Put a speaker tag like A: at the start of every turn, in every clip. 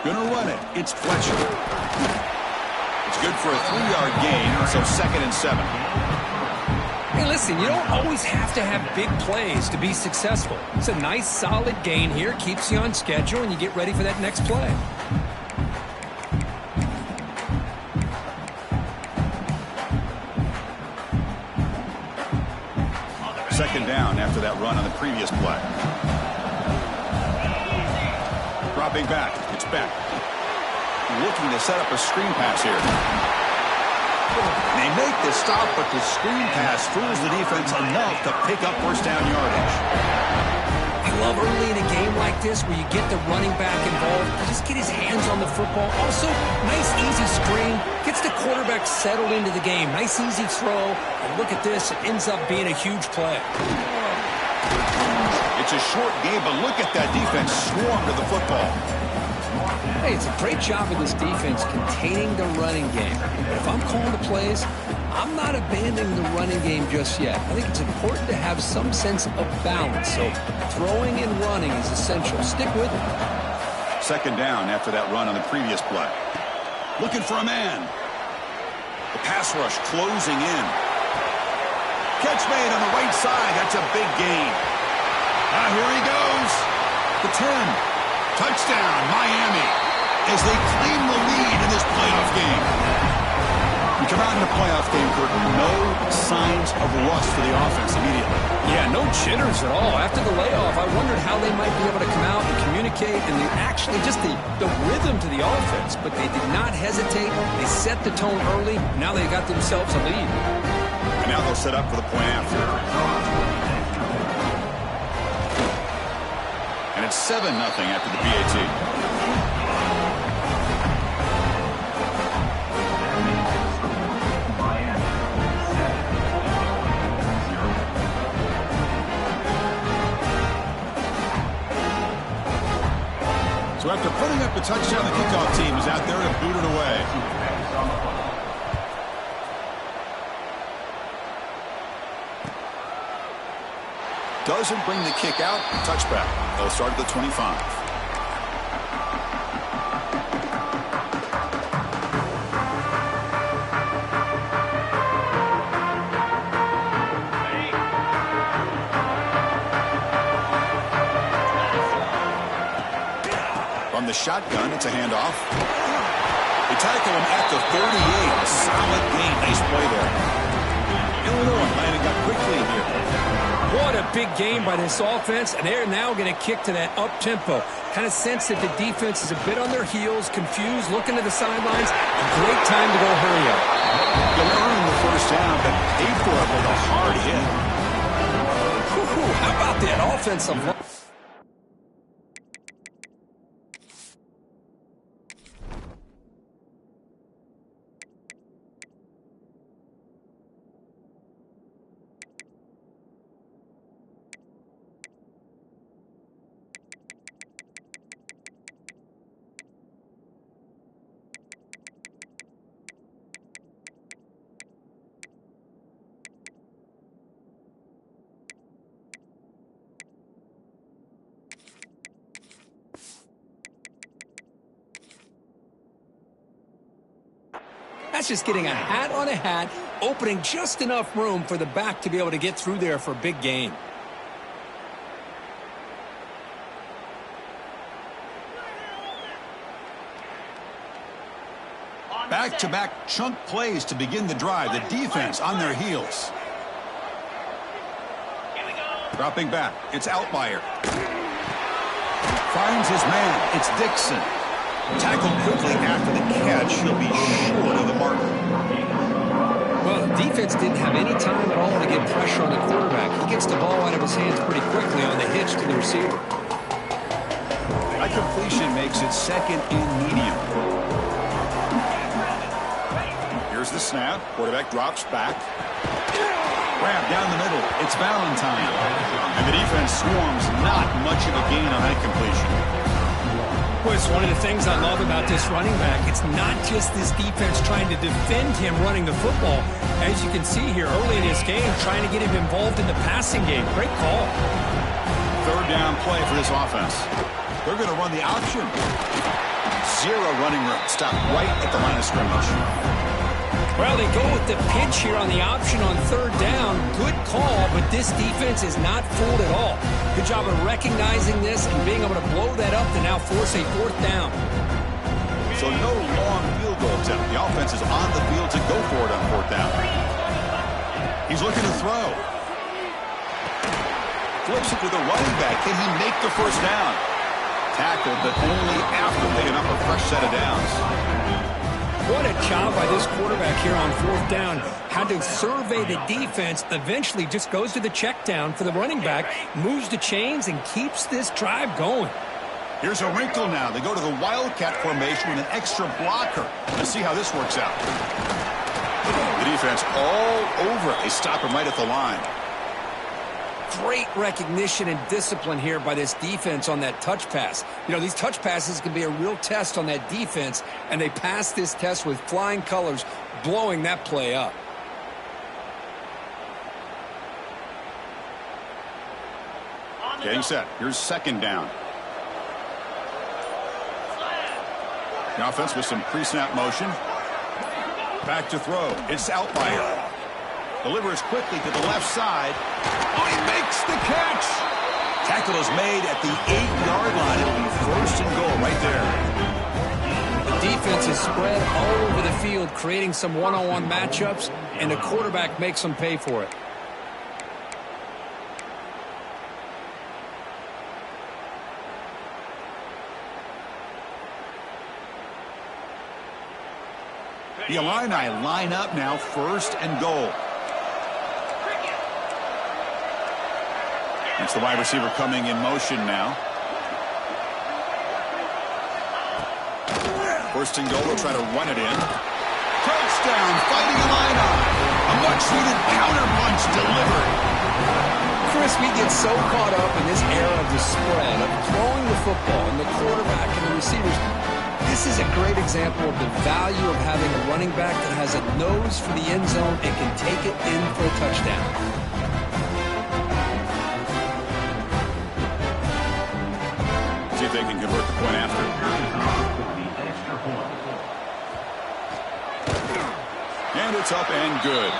A: Gonna run it. It's Fletcher. It's good for a 3-yard gain, so 2nd and 7.
B: Hey, listen, you don't always have to have big plays to be successful. It's a nice, solid gain here. Keeps you on schedule, and you get ready for that next play.
A: Second down after that run on the previous play. Dropping back. It's Beck. Looking to set up a screen pass here. They make the stop, but the screen pass fools the defense enough to pick up first down yardage.
B: I love early in a game like this where you get the running back involved. Just get his hands on the football. Also, nice, easy screen. Gets the quarterback settled into the game. Nice, easy throw. And look at this. It ends up being a huge play.
A: It's a short game, but look at that defense swarm to the football.
B: Hey, it's a great job of this defense containing the running game. But if I'm calling the plays, I'm not abandoning the running game just yet. I think it's important to have some sense of balance. So throwing and running is essential. Stick with it.
A: Second down after that run on the previous play. Looking for a man. The pass rush closing in. Catch made on the right side. That's a big gain. Now here he goes. The 10. Touchdown, Miami, as they claim the lead in this playoff game. We come out in a playoff game, Kurt, no signs of rust for the offense immediately.
B: Yeah, no jitters at all. After the layoff, I wondered how they might be able to come out and communicate and actually just the rhythm to the offense. But they did not hesitate. They set the tone early. Now they got themselves a lead.
A: And now they'll set up for the point after. And it's 7-0 after the PAT. So after putting up the touchdown, the kickoff team is out there to boot it away. Doesn't bring the kick out. Touchback. They'll start at the 25. From the shotgun, it's a handoff. They tackle him at the 38. A solid gain. Nice play there. Illinois landing up quickly here.
B: What a big game by this offense, and they're now going to kick to that up-tempo. Kind of sense that the defense is a bit on their heels, confused, looking to the sidelines. A great time to go hurry up.
A: They'll earn the first down, but paid for it with a hard hit.
B: How about that offensive line? That's just getting a hat on a hat, opening just enough room for the back to be able to get through there for a big gain.
A: Back-to-back chunk plays to begin the drive. The defense on their heels. Dropping back. It's Outlier. Finds his man. It's Dixon. Tackled quickly after the catch. He'll be short of the marker.
B: Well, the defense didn't have any time at all to get pressure on the quarterback. He gets the ball out of his hands pretty quickly on the hitch to the receiver.
A: That completion makes it second and medium. Here's the snap. Quarterback drops back. Grab down the middle. It's Valentine. And the defense swarms. Not much of a gain on that completion.
B: Well, it's one of the things I love about this running back. It's not just this defense trying to defend him running the football. As you can see here early in this game, trying to get him involved in the passing game. Great call.
A: Third down play for this offense. They're going to run the option. zero running room. Stopped right at the line of scrimmage.
B: Well, they go with the pitch here on the option on third down. Good call, but this defense is not fooled at all. Good job of recognizing this and being able to blow that up to now force a fourth down.
A: So no long field goal attempt. The offense is on the field to go for it on fourth down. He's looking to throw. Flips it to the running back. Can he make the first down? Tackled, but only after picking up a fresh set of downs.
B: What a job by this quarterback here on fourth down. Had to survey the defense, eventually just goes to the check down for the running back, moves the chains, and keeps this drive going.
A: Here's a wrinkle now. They go to the Wildcat formation with an extra blocker. Let's see how this works out. The defense all over it. They stop him right at the line.
B: Great recognition and discipline here by this defense on that touch pass. You know, these touch passes can be a real test on that defense, and they pass this test with flying colors, blowing that play up.
A: Getting set. Here's second down. The offense with some pre-snap motion. Back to throw. It's out by her. Delivers quickly to the left side. Oh, he makes the catch. Tackle is made at the 8-yard line. It'll be first and goal right there.
B: The defense is spread all over the field, creating some one-on-one matchups, and the quarterback makes them pay for it.
A: The Illini line up now, first and goal. It's the wide receiver coming in motion now. First and goal, they'll try to run it in. Touchdown, Fighting Illini. A much-needed counter punch delivered.
B: Chris, we get so caught up in this era of the spread, of throwing the football, and the quarterback and the receivers. This is a great example of the value of having a running back that has a nose for the end zone and can take it in for a touchdown.
A: See if they can convert the point after. And it's up and good.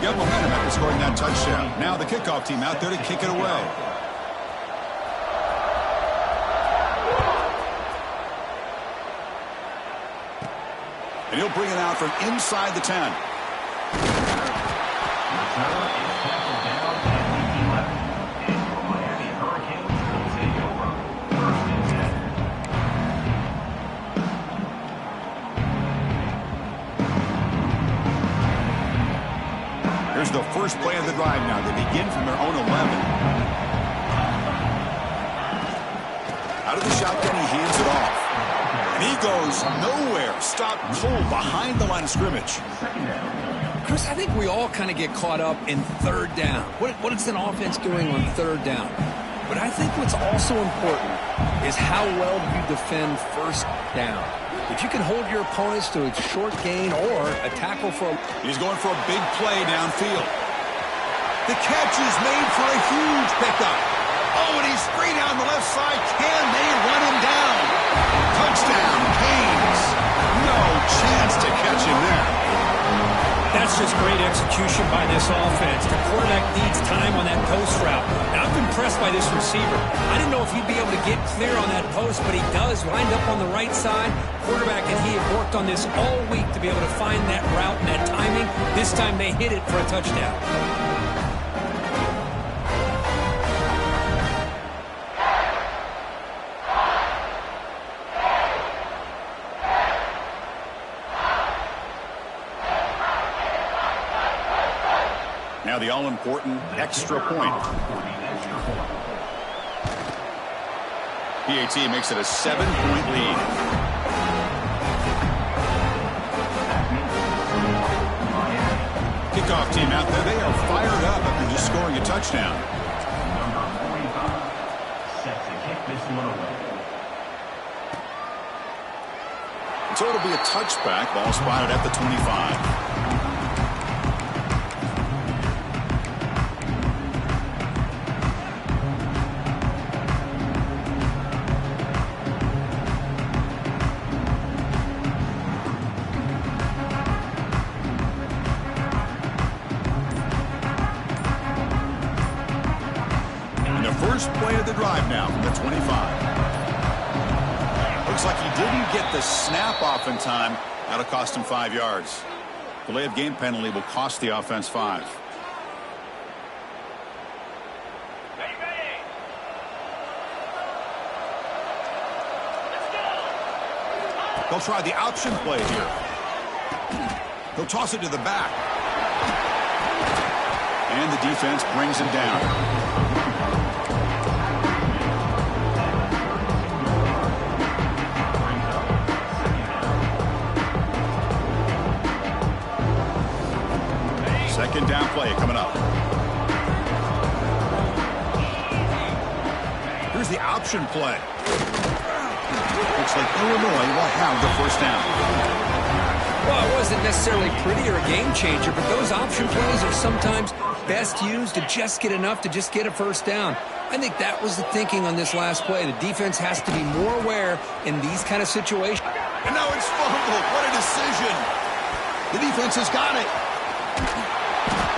A: Momentum after scoring that touchdown. Now the kickoff team out there to kick it away. And he'll bring it out from inside the 10. Here's the first play of the drive now. They begin from their own 11. Out of the shotgun, he hands it off. And he goes nowhere. Stopped cold behind the line of scrimmage.
B: Chris, I think we all kind of get caught up in third down. What is an offense doing on third down? But I think what's also important is how well you defend first down. If you can hold your opponents to a short gain or a tackle for
A: He's going for a big play downfield. The catch is made for a huge pickup. Oh, and he's straight down the left side. Can they run him down? Touchdown, Canes. No chance to catch him there.
B: That's just great execution by this offense. The quarterback needs time on that post route. And I'm impressed by this receiver. I didn't know if he'd be able to get clear on that post, but he does. Lined up on the right side. Quarterback and he have worked on this all week to be able to find that route and that timing. This time they hit it for a touchdown.
A: Now the all-important extra point. PAT makes it a 7-point lead. Kickoff team out there. They are fired up after is scoring a touchdown.
C: Number 45 set to kick this one away.
A: So it'll be a touchback. Ball spotted at the 25. First play of the drive now from the 25. Looks like he didn't get the snap off in time. That'll cost him 5 yards. Delay of game penalty will cost the offense 5. They'll try the option play here. He'll toss it to the back. And the defense brings him down. Second down play coming up. Here's the option play. Looks like Illinois will have the first down.
B: Well, it wasn't necessarily pretty or a game changer, but those option plays are sometimes best used to just get enough to just get a first down. I think that was the thinking on this last play. The defense has to be more aware in these kind of situations.
A: And now it's fumbled. What a decision. The defense has got it.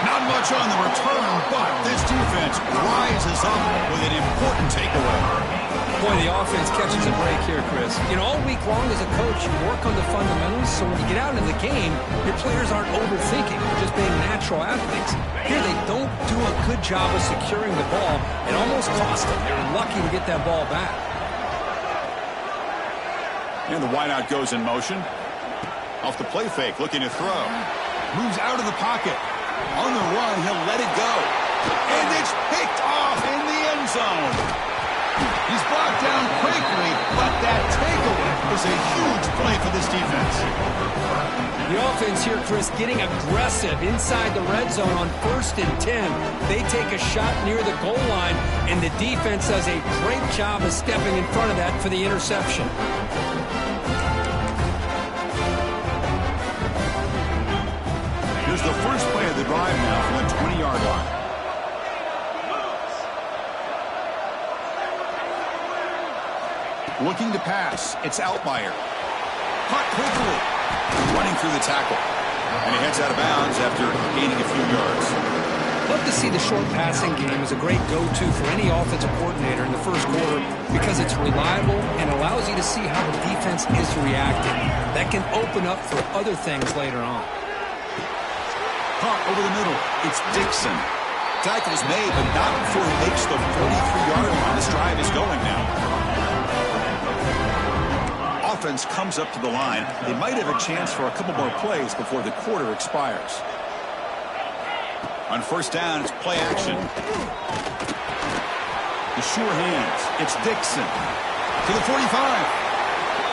A: Not much on the return, but this defense rises up with an important takeaway.
B: Boy, the offense catches a break here, Chris. You know, all week long as a coach, you work on the fundamentals, so when you get out in the game, your players aren't overthinking. They're just being natural athletes. Here, they don't do a good job of securing the ball. It almost cost them. They're lucky to get that ball back.
A: And the wideout goes in motion. Off the play fake, looking to throw. Moves out of the pocket. On the run, he'll let it go. And it's picked off in the end zone. He's brought down quickly, but that takeaway is a huge play for this defense.
B: The offense here, Chris, getting aggressive inside the red zone on 1st and 10. They take a shot near the goal line, and the defense does a great job of stepping in front of that for the interception.
A: Here's the first play of the drive now from the 20-yard line. Looking to pass. It's Altmaier. Caught quickly. Running through the tackle. And he heads out of bounds after gaining a few yards.
B: Love to see the short passing game as a great go-to for any offensive coordinator in the first quarter because it's reliable and allows you to see how the defense is reacting. That can open up for other things later on.
A: Caught over the middle. It's Dixon. Tackle's made, but not before he makes the 43-yard line. This drive is going now. Offense comes up to the line. They might have a chance for a couple more plays before the quarter expires. On first down, it's play action. The sure hands. It's Dixon to the 45.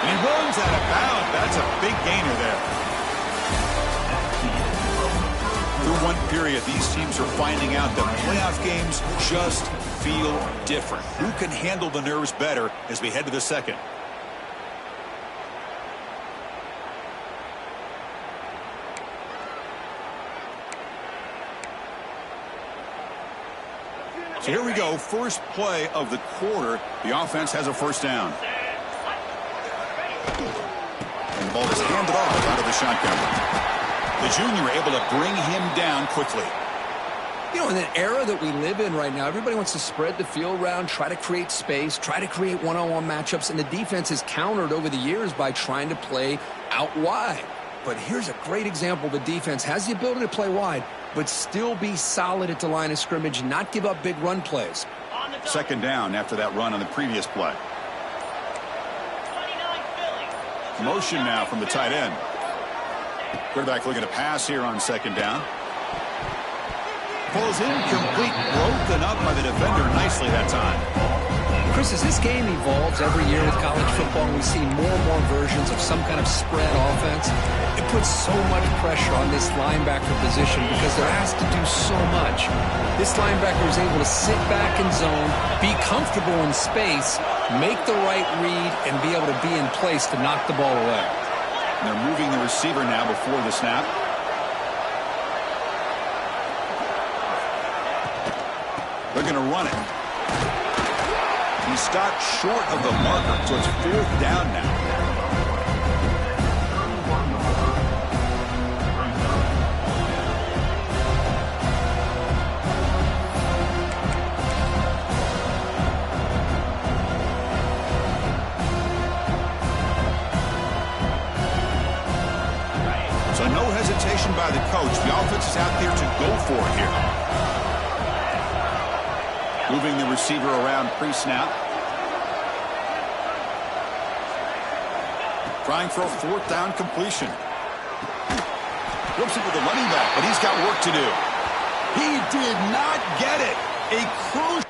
A: And he runs out of bounds. That's a big gainer there. Through one period, these teams are finding out that playoff games just feel different. Who can handle the nerves better as we head to the second? So here we go, first play of the quarter. The offense has a first down. And the ball is handed off out of the shotgun. The junior able to bring him down quickly.
B: You know, in an era that we live in right now, everybody wants to spread the field around, try to create space, try to create one-on-one matchups, and the defense is countered over the years by trying to play out wide. But here's a great example. The defense has the ability to play wide, but still be solid at the line of scrimmage, not give up big run plays.
A: Second down after that run on the previous play. Motion now from the tight end. Quarterback looking to pass here on second down. Falls incomplete, broken up by the defender nicely that time.
B: Chris, as this game evolves every year with college football, we see more and more versions of some kind of spread offense. It puts so much pressure on this linebacker position because there has to do so much. This linebacker is able to sit back in zone, be comfortable in space, make the right read, and be able to be in place to knock the ball away.
A: And they're moving the receiver now before the snap. They're going to run it. He stopped short of the marker, so it's 4th down now. So no hesitation by the coach. The offense is out there to go for it here. Moving the receiver around pre-snap. Trying for a 4th down completion. Flips it to the running back, but he's got work to do. He did not get it. A crucial.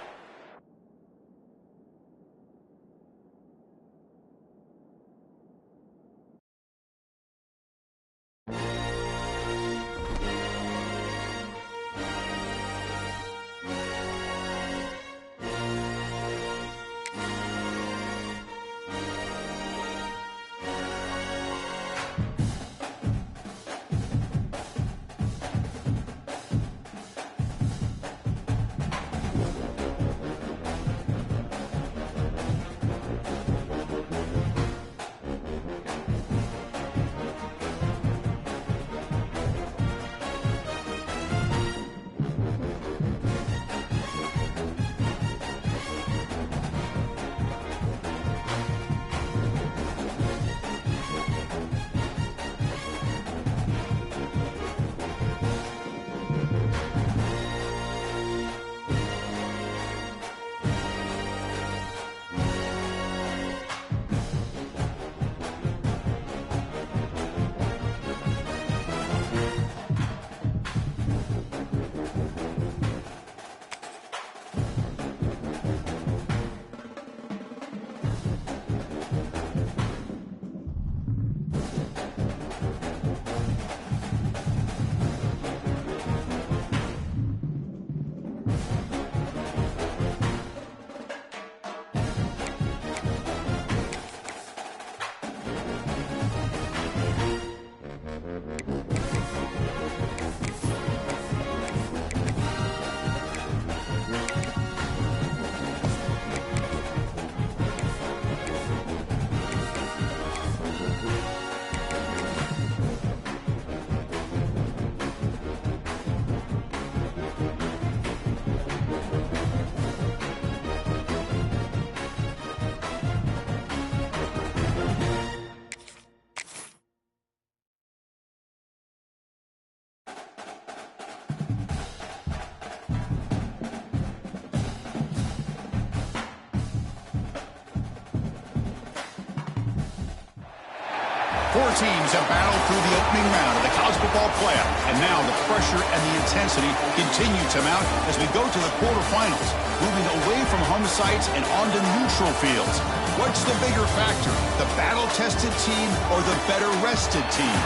A: Four teams have battled through the opening round of the college football playoff, and now the pressure and the intensity continue to mount as we go to the quarterfinals, moving away from home sites and onto neutral fields. What's the bigger factor, the battle-tested team or the better-rested team?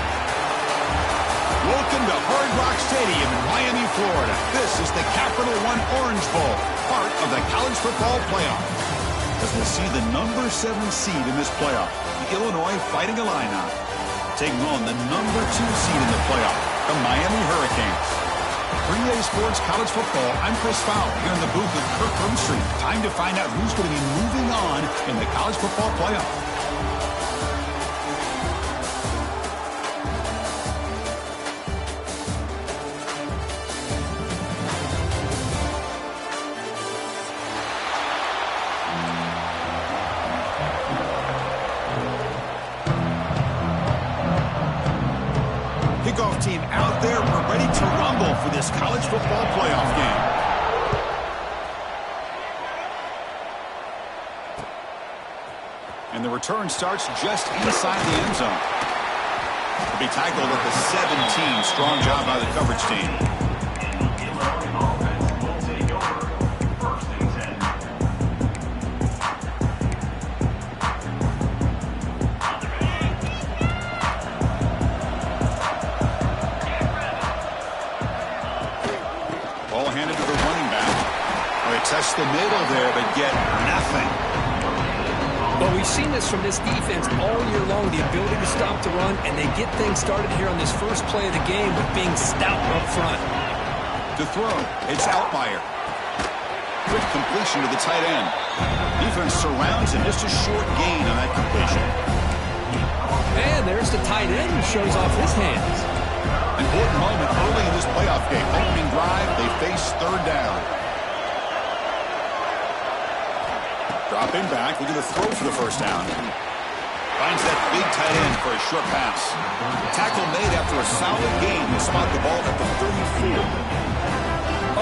A: Welcome to Hard Rock Stadium in Miami, Florida. This is the Capital One Orange Bowl, part of the college football playoff. As we'll see the number 7 seed in this playoff, the Illinois Fighting Illini, taking on the number 2 seed in the playoff, the Miami Hurricanes. For EA Sports College Football, I'm Chris Fowler here in the booth with Kirk Hermstreet. Time to find out who's going to be moving on in the college football playoff. Kickoff team out there. We're ready to rumble for this college football playoff game. And the return starts just inside the end zone. Will be tackled at the 17. Strong job by the coverage team. get nothing.
B: Well, we've seen this from this defense all year long, the ability to stop the run, and they get things started here on this first play of the game with being stout up front.
A: To throw, it's Outlier. Quick completion to the tight end. Defense surrounds him, just a short gain on that completion.
B: And there's the tight end who shows off his hands.
A: Important moment early in this playoff game. Opening drive, they face third down. Dropping back, looking to throw for the first down. Finds that big tight end for a short pass. Tackle made after a solid gain to spot the ball at the 34.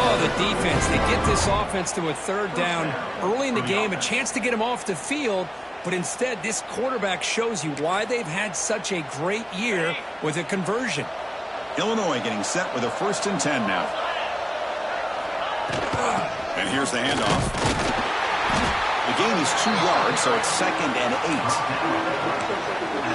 B: Oh, the defense. They get this offense to a third down early in the game, a chance to get him off the field, but instead this quarterback shows you why they've had such a great year with a conversion.
A: Illinois getting set with a 1st and 10 now. And here's the handoff. The gain is 2 yards, so it's 2nd and 8.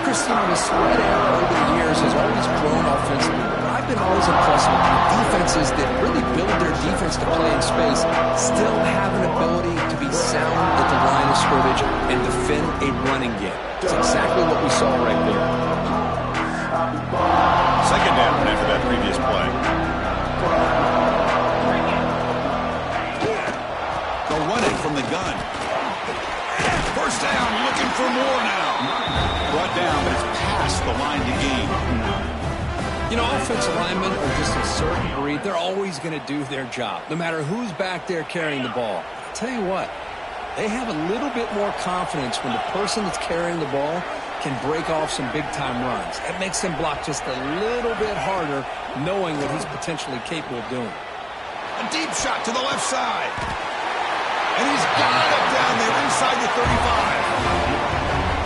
B: Christian, the spread out over the years has always grown offensively. I've been always impressed with defenses that really build their defense to play in space, still have an ability to be sound at the line of scrimmage and defend a running game. It's exactly what we saw right there.
A: 2nd down after that previous play. They'll run it from the gun. First down, looking for more now. Brought down, but it's past the line to gain.
B: You know, offensive linemen are just a certain breed. They're always going to do their job, no matter who's back there carrying the ball. I'll tell you what, they have a little bit more confidence when the person that's carrying the ball can break off some big-time runs. That makes them block just a little bit harder, knowing what he's potentially capable of doing.
A: A deep shot to the left side. And he's got it down there inside the 35.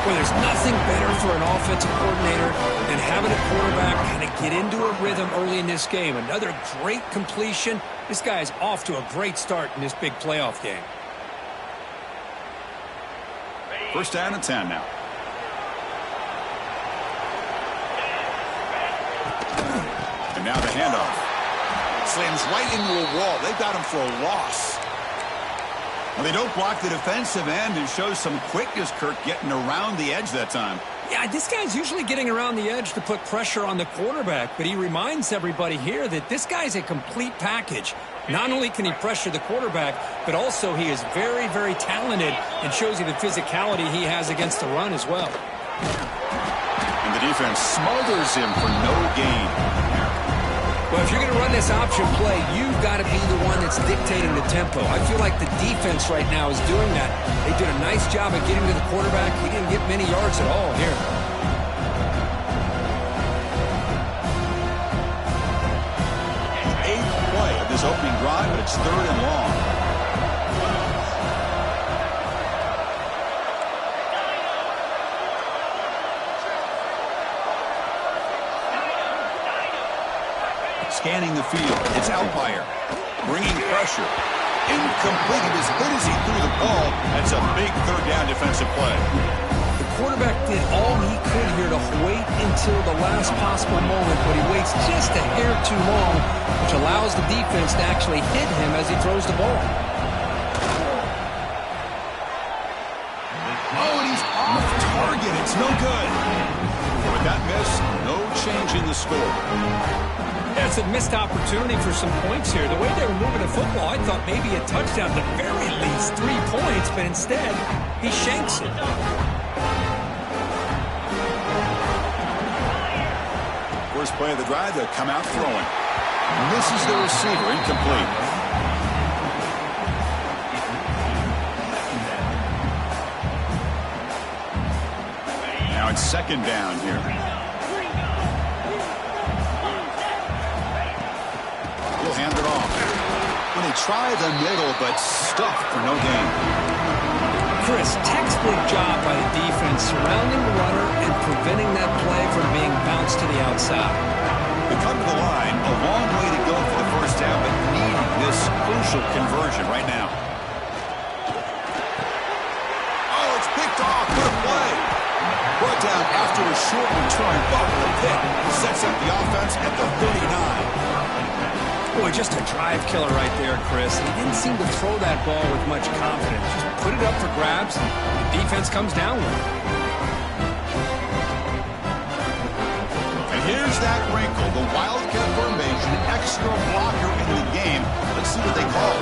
B: Well, there's nothing better for an offensive coordinator than having a quarterback kind of get into a rhythm early in this game. Another great completion. This guy is off to a great start in this big playoff game.
A: 1st down and 10 now. And now the handoff. Slams right into a wall. They've got him for a loss. Well, they don't block the defensive end and show some quickness, Kirk, getting around the edge that time.
B: Yeah, this guy's usually getting around the edge to put pressure on the quarterback, but he reminds everybody here that this guy's a complete package. Not only can he pressure the quarterback, but also he is very, very talented and shows you the physicality he has against the run as well.
A: And the defense smothers him for no gain.
B: Well, if you're going to run this option play, you've got to be the one that's dictating the tempo. I feel like the defense right now is doing that. They did a nice job of getting to the quarterback. He didn't get many yards at all here.
A: 8th play of this opening drive, but it's 3rd and long. Scanning the field. It's Outlier. Bringing pressure. Incomplete. He was hit as he threw the ball. That's a big 3rd down defensive play.
B: The quarterback did all he could here to wait until the last possible moment, but he waits just a hair too long, which allows the defense to actually hit him as he throws the ball.
A: Oh, and he's off target. It's no good. With that miss, no change in the score.
B: That's a missed opportunity for some points here. The way they were moving the football, I thought maybe a touchdown, at the very least 3 points, but instead, he shanks it.
A: First play of the drive, they'll come out throwing. Misses the receiver, incomplete. Now it's 2nd down here. Hand it off. When they try the middle, but stuffed for no gain.
B: Chris, textbook job by the defense surrounding the runner and preventing that play from being bounced to the outside.
A: They come to the line, a long way to go for the first down, but needing this crucial conversion right now. Oh, it's picked off. What a play. Brought down after a short return, but the pick sets up the offense at the 39.
B: Boy, just a drive killer right there, Chris. He didn't seem to throw that ball with much confidence. Just put it up for grabs, and the defense comes down with it.
A: And here's that wrinkle, the Wildcat formation, extra blocker in the game. Let's see what they call.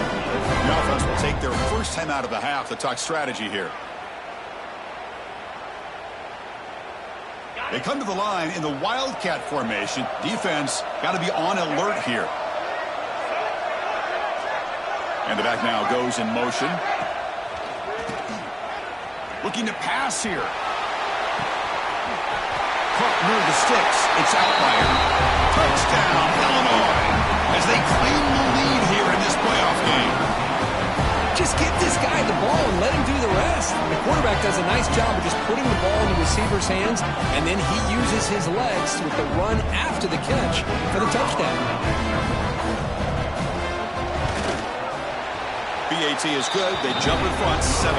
A: The offense will take their first time out of the half to talk strategy here. They come to the line in the Wildcat formation. Defense got to be on alert here. And the back now goes in motion. Looking to pass here. Caught near the sticks. It's out by him. Touchdown, Illinois, as they claim the lead here in this playoff game.
B: Just get this guy the ball and let him do the rest. The quarterback does a nice job of just putting the ball in the receiver's hands, and then he uses his legs with the run after the catch for the touchdown.
A: BAT is good. They jump in front, 7-0.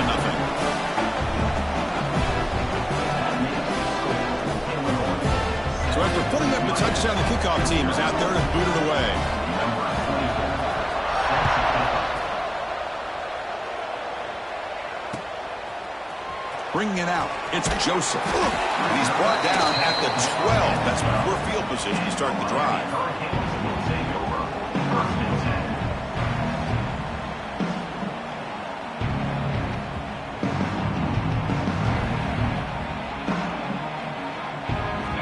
A: So after putting up the touchdown, the kickoff team is out there to boot it away. Bringing it out, it's Joseph. He's brought down at the 12. That's poor field position to start the drive.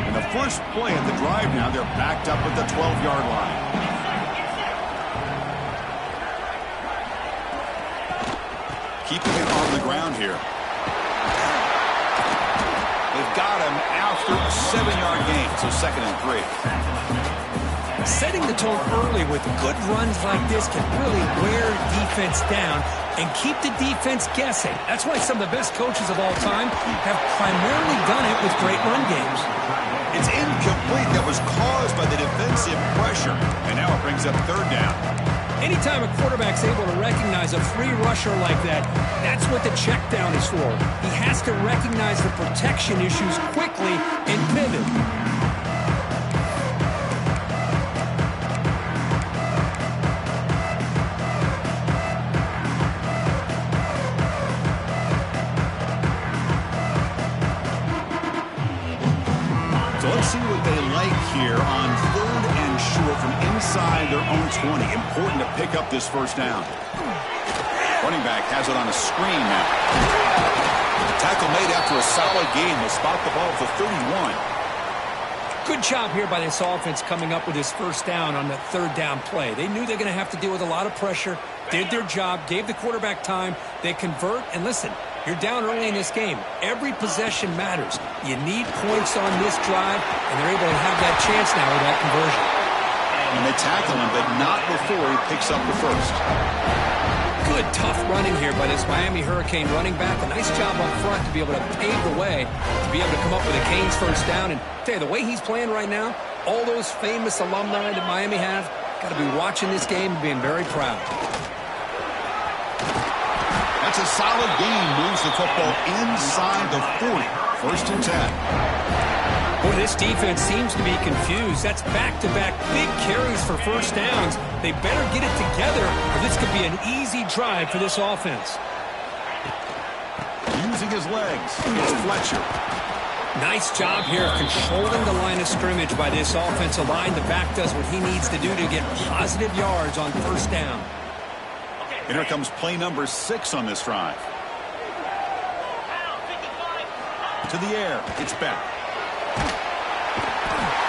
A: In the first play of the drive now, they're backed up at the 12-yard line. Keeping it on the ground here. They've got him after a 7-yard gain, so 2nd and 3.
B: Setting the tone early with good runs like this can really wear defense down and keep the defense guessing. That's why some of the best coaches of all time have primarily done it with great run games.
A: It's incomplete. That was caused by the defensive pressure, and now it brings up 3rd down.
B: Anytime a quarterback's able to recognize a free rusher like that, that's what the check down is for. He has to recognize the protection issues quickly and pivot.
A: So let's see what they like here on 3rd and short from inside their own 20. Important to pick up this first down. Running back has it on a screen now. Tackle made after a solid gain. They'll spot the ball at the 31.
B: Good job here by this offense coming up with this first down on the 3rd down play. They knew they're going to have to deal with a lot of pressure, did their job, gave the quarterback time. They convert, and listen, you're down early in this game. Every possession matters. You need points on this drive, and they're able to have that chance now with that conversion.
A: And they tackle him, but not before he picks up the first.
B: Good, tough running here by this Miami Hurricane running back. A nice job up front to be able to pave the way, to be able to come up with a Canes first down. And tell you, the way he's playing right now, all those famous alumni that Miami have, got to be watching this game and being very proud.
A: That's a solid gain. Moves the football inside the 40. 1st and 10.
B: Boy, this defense seems to be confused. That's back-to-back big carries for first downs. They better get it together, or this could be an easy drive for this offense.
A: Using his legs, it's Fletcher.
B: Nice job here of controlling the line of scrimmage by this offensive line. The back does what he needs to do to get positive yards on first down.
A: And here comes play number 6 on this drive. To the air, it's back.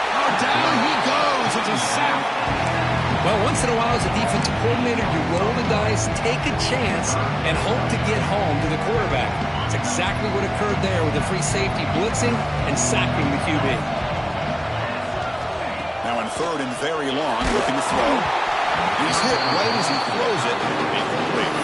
A: Oh, down he goes. It's a sack.
B: Well, once in a while as a defensive coordinator, you roll the dice, take a chance, and hope to get home to the quarterback. It's exactly what occurred there with the free safety blitzing and sacking the QB.
A: Now on 3rd and very long, looking to throw. He's hit right as he throws it. Incomplete.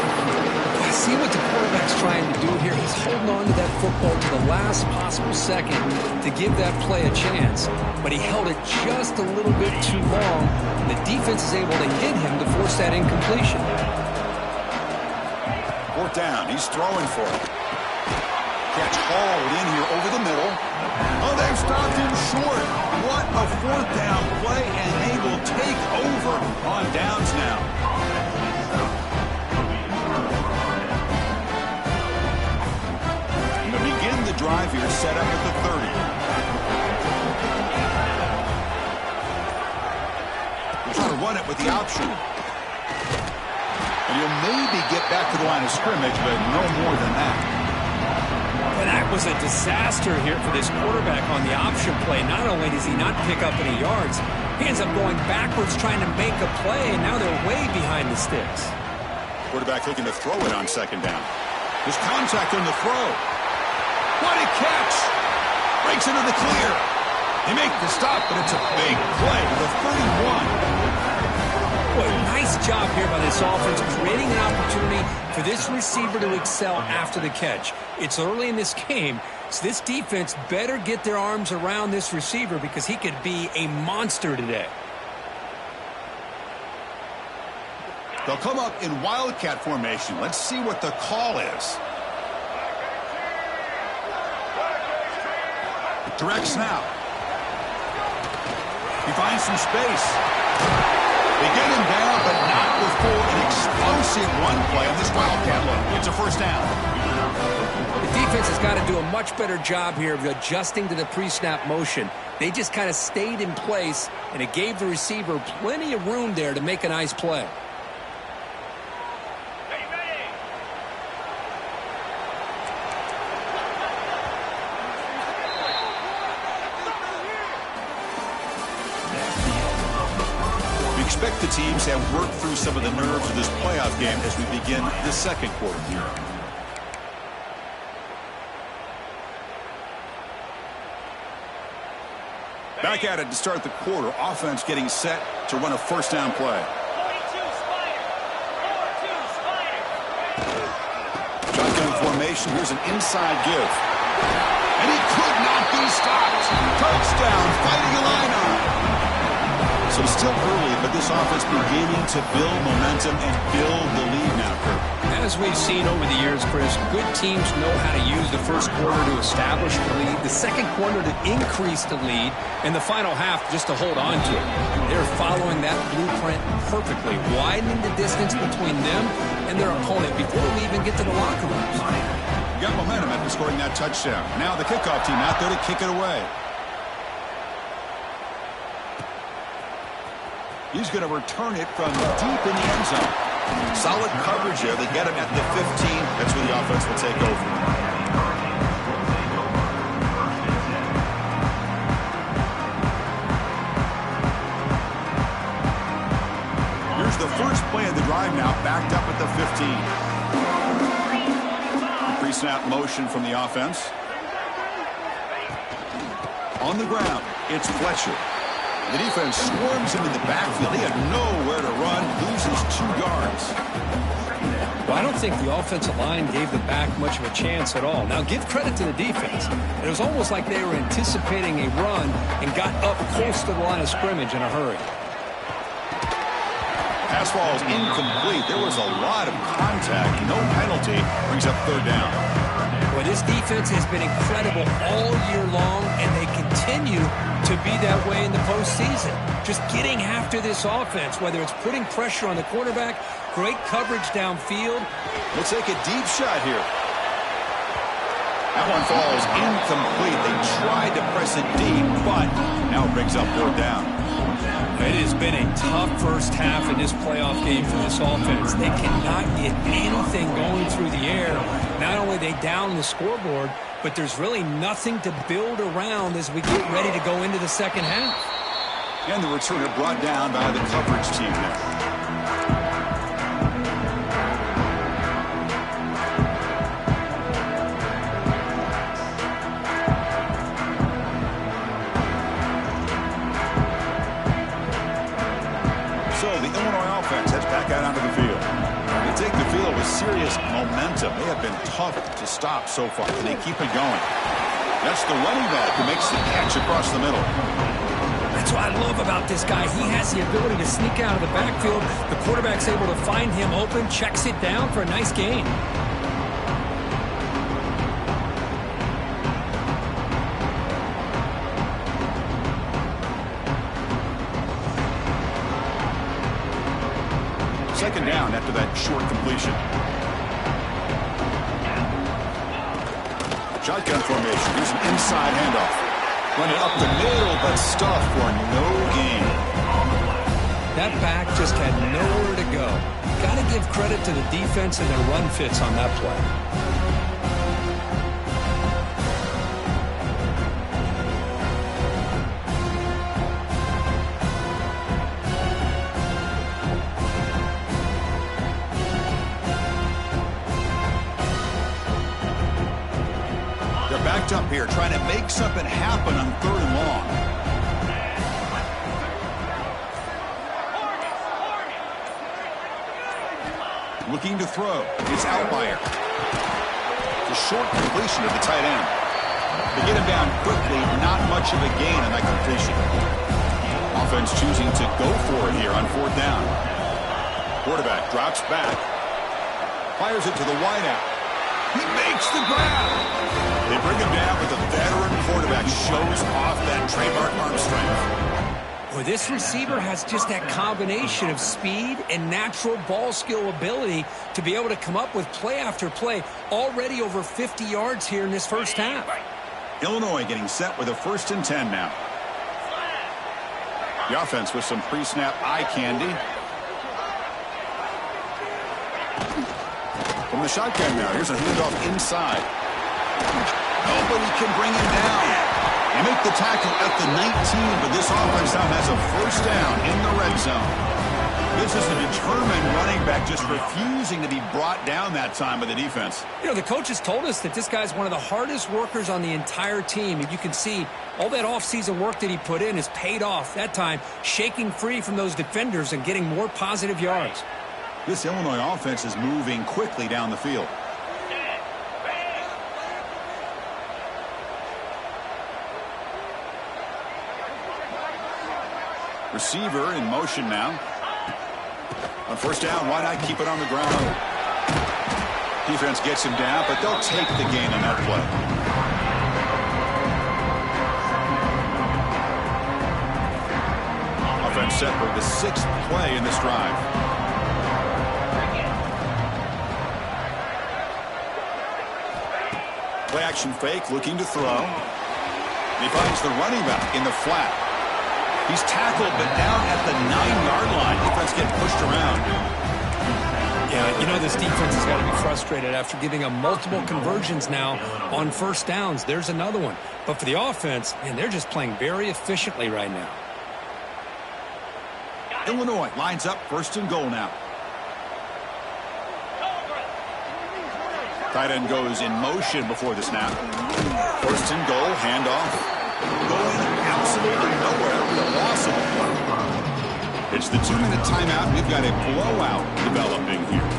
B: I see what the quarterback's trying to do here. He's holding on to that football to the last possible second to give that play a chance. But he held it just a little bit too long. And the defense is able to hit him to force that incompletion.
A: 4th down. He's throwing for it. Catch hauled in here over the middle. Oh, they've stopped him short. What a 4th down play, and they will take over on on downs now. And to begin the drive here, set up at the 30. They're trying to run it with the option. And you'll maybe get back to the line of scrimmage, but no more than that.
B: Well, that was a disaster here for this quarterback on the option play. Not only does he not pick up any yards, he ends up going backwards trying to make a play, and now they're way behind the sticks.
A: Quarterback looking to throw it on second down. There's contact on the throw. What a catch! Breaks into the clear. They make the stop, but it's a big play to the 31.
B: Boy, nice job here by this offense, creating an opportunity for this receiver to excel after the catch. It's early in this game, so this defense better get their arms around this receiver because he could be a monster today.
A: They'll come up in wildcat formation. Let's see what the call is. Direct snap. He finds some space. They get him down, but not before an explosive run play on this wildcat look. It's a first down.
B: The defense has got to do a much better job here of adjusting to the pre-snap motion. They just kind of stayed in place, and it gave the receiver plenty of room there to make a nice play.
A: Expect the teams have worked through some of the nerves of this playoff game as we begin the second quarter here. Back at it to start the quarter. Offense getting set to run a first down play. Shotgun formation. Here's an inside give. And he could not be stopped. Touchdown, fighting Illini. So still early, but this offense beginning to build momentum and build the lead now, Kurt.
B: As we've seen over the years, Chris, good teams know how to use the first quarter to establish the lead, the second quarter to increase the lead, and the final half just to hold on to it. They're following that blueprint perfectly, widening the distance between them and their opponent before we even get to the locker rooms.
A: You got momentum after scoring that touchdown. Now the kickoff team out there to kick it away. He's going to return it from deep in the end zone. Solid coverage there. They get him at the 15. That's where the offense will take over. Here's the first play of the drive now, backed up at the 15. Pre-snap motion from the offense. On the ground, it's Fletcher. The defense swarms him in the backfield. He had nowhere to run, loses 2 yards.
B: Well, I don't think the offensive line gave the back much of a chance at all. Now, give credit to the defense. It was almost like they were anticipating a run and got up close to the line of scrimmage in a hurry.
A: Pass ball is incomplete. There was a lot of contact. No penalty. Brings up third down.
B: Well, this defense has been incredible all year long, and they continue to be that way in the postseason. Just getting after this offense, whether it's putting pressure on the quarterback, great coverage downfield.
A: We'll take a deep shot here. That one falls incomplete. They tried to press it deep, but now it brings up third down.
B: It has been a tough first half in this playoff game for this offense. They cannot get anything going through the air. Not only they down the scoreboard, but there's really nothing to build around as we get ready to go into the second half.
A: And the returner brought down by the coverage team there. So the Illinois offense heads back out onto the field. They take the field with serious momentum. They have been tough to stop so far, and they keep it going. That's the running back who makes the catch across the middle.
B: That's what I love about this guy. He has the ability to sneak out of the backfield. The quarterback's able to find him open, checks it down for a nice gain.
A: second down after that short completion. Shotgun formation. Here's an inside handoff. Running up the middle, but stuffed for no gain.
B: That back just had nowhere to go. Got to give credit to the defense and their run fits on that play.
A: Up here trying to make something happen on 3rd and long. Looking to throw. It's Outlier. The short completion of the tight end. They get him down quickly, not much of a gain on that completion. Offense choosing to go for it here on 4th down. Quarterback drops back. Fires it to the wideout. He makes the grab. They bring him down, but the veteran quarterback shows off that trademark arm strength.
B: Boy, this receiver has just that combination of speed and natural ball skill ability to be able to come up with play after play. Already over 50 yards here in this first half.
A: Illinois getting set with a 1st and 10 now. The offense with some pre-snap eye candy. From the shotgun now, here's a handoff inside. Nobody can bring him down. They make the tackle at the 19, but this offense now has a 1st down in the red zone. This is a determined running back just refusing to be brought down that time by the defense.
B: You know, the coaches told us that this guy's one of the hardest workers on the entire team. And you can see all that offseason work that he put in has paid off. That time, shaking free from those defenders and getting more positive yards.
A: This Illinois offense is moving quickly down the field. Receiver in motion now. On 1st down, why not keep it on the ground? Defense gets him down, but they'll take the gain on that play. Offense set for the 6th play in this drive. Play action fake, looking to throw. He finds the running back in the flat. He's tackled, but down at the 9-yard line. Defense getting pushed around.
B: Yeah, you know this defense has got to be frustrated after giving them multiple conversions now on 1st downs. There's another one. But for the offense, man, they're just playing very efficiently right now.
A: Illinois lines up 1st and goal now. Tight end goes in motion before the snap. 1st and goal, handoff. Going absolutely nowhere with a loss of a play. It's the 2-minute timeout. We've got a blowout developing here.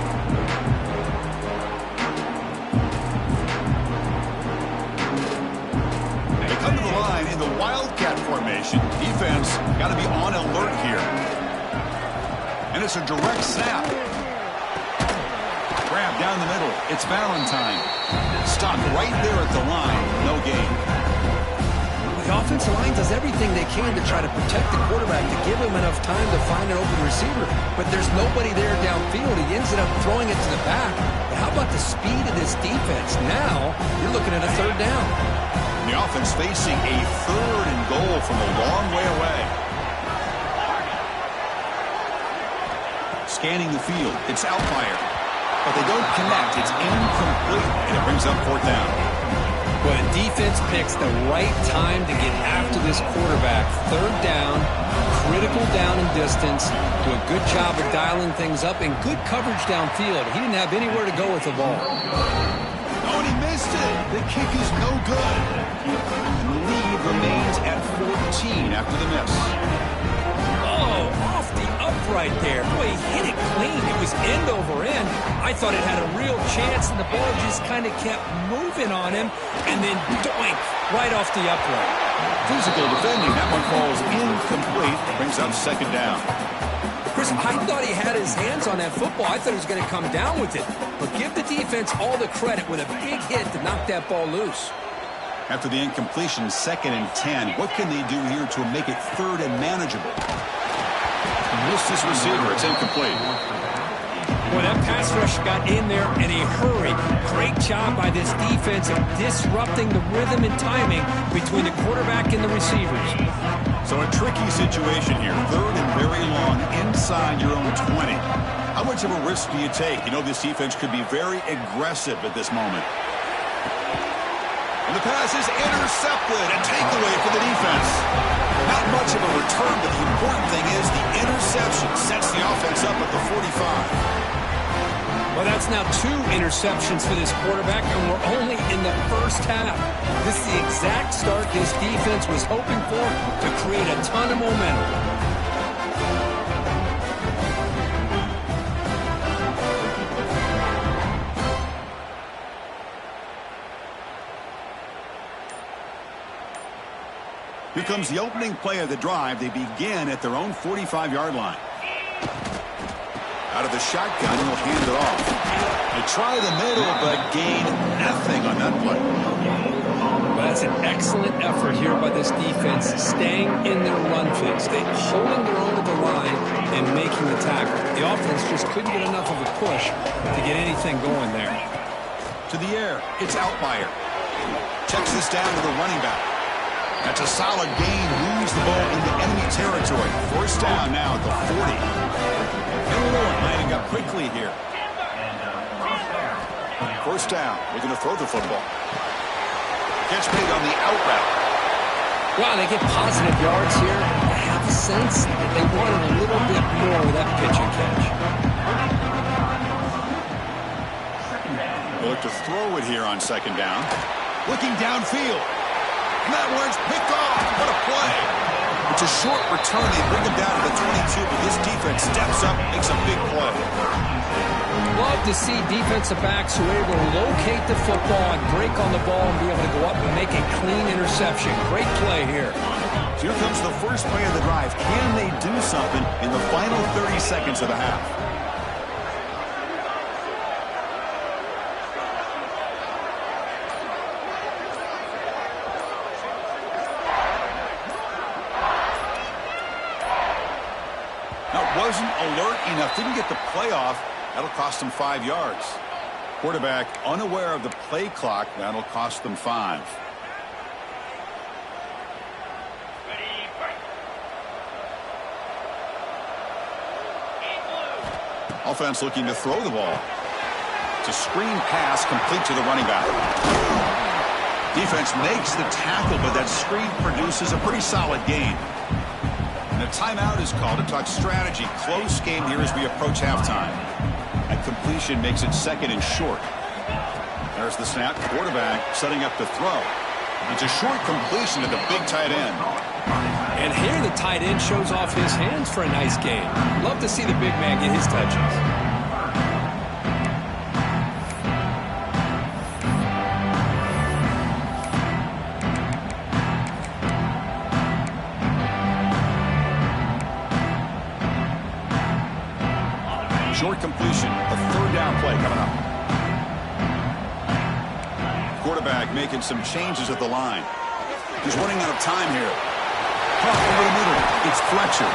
A: They come to the line in the Wildcat formation. Defense got to be on alert here. And it's a direct snap. Grab down the middle. It's Valentine. Stopped right there at the line. No gain.
B: The offensive line does everything they can to try to protect the quarterback, to give him enough time to find an open receiver. But there's nobody there downfield. He ends up throwing it to the back. But how about the speed of this defense? Now you're looking at a 3rd down.
A: The offense facing a 3rd and goal from a long way away. Scanning the field. It's Outlier. But they don't connect. It's incomplete. And it brings up 4th down.
B: Well, the defense picks the right time to get after this quarterback. 3rd down, critical down and distance. Do a good job of dialing things up and good coverage downfield. He didn't have anywhere to go with the ball.
A: Oh, and he missed it. The kick is no good. The lead remains at 14 after the miss.
B: Oh, off the upright there. Boy, he hit it clean. It was end over end. I thought it had a real chance, and the ball just kind of kept moving on him, and then doink, right off the upright.
A: Physical defending. That one falls incomplete. Brings up 2nd down.
B: Chris, I thought he had his hands on that football. I thought he was going to come down with it. But give the defense all the credit with a big hit to knock that ball loose.
A: After the incompletion, 2nd and 10. What can they do here to make it 3rd and manageable? Missed this receiver. It's incomplete.
B: Well, that pass rush got in there in a hurry. Great job by this defense of disrupting the rhythm and timing between the quarterback and the receivers.
A: So a tricky situation here. 3rd and very long inside your own 20. How much of a risk do you take? You know this defense could be very aggressive at this moment. And the pass is intercepted. A takeaway for the defense. Not much of a return, but the important thing is the interception sets the offense up at the 45.
B: Well, that's now 2 interceptions for this quarterback, and we're only in the first half. This is the exact start this defense was hoping for to create a ton of momentum.
A: Here comes the opening play of the drive. They begin at their own 45-yard line. Out of the shotgun, he'll hand it off. They try the middle, but gain nothing on that play.
B: Well, that's an excellent effort here by this defense, staying in their run fix. They're holding their own to the line and making the tackle. The offense just couldn't get enough of a push to get anything going there.
A: To the air, it's Outlier. Checks this down to the running back. That's a solid gain, moves the ball into enemy territory. 1st down now at the 40. Illinois lining up quickly here. 1st down, looking to throw the football. Catch made on the out route.
B: Wow, they get positive yards here. I have a sense that they wanted a little bit more with that pitch and catch.
A: They look to throw it here on 2nd down. Looking downfield. And that one's picked off. What a play. It's a short return. They bring him down to the 22, but this defense steps up, makes a big play.
B: Love to see defensive backs who are able to locate the football and break on the ball and be able to go up and make a clean interception. Great play here.
A: So here comes the first play of the drive. Can they do something in the final 30 seconds of the half? Wasn't alert enough, didn't get the play off. That'll cost them 5 yards. Quarterback unaware of the play clock. That'll cost them 5. Offense looking to throw the ball. It's a screen pass complete to the running back. Defense makes the tackle, but that screen produces a pretty solid gain. And a timeout is called to talk strategy. Close game here as we approach halftime. That completion makes it 2nd and short. There's the snap. Quarterback setting up to throw. It's a short completion to the big tight end.
B: And here the tight end shows off his hands for a nice gain. Love to see the big man get his touches.
A: Short completion, the 3rd down play coming up. Quarterback making some changes at the line. He's running out of time here. Puck over the middle. It's Fletcher.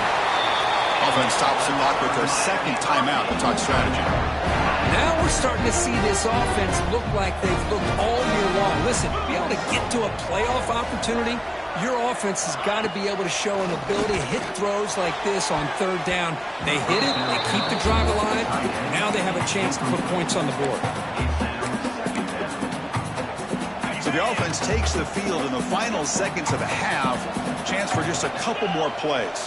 A: Offense stops and lock with their 2nd timeout to talk strategy.
B: Now we're starting to see this offense look like they've looked all year long. Listen, to be able to get to a playoff opportunity, your offense has got to be able to show an ability to hit throws like this on 3rd down. They hit it, they keep the drive alive, and now they have a chance to put points on the board.
A: So the offense takes the field in the final seconds of the half. Chance for just a couple more plays.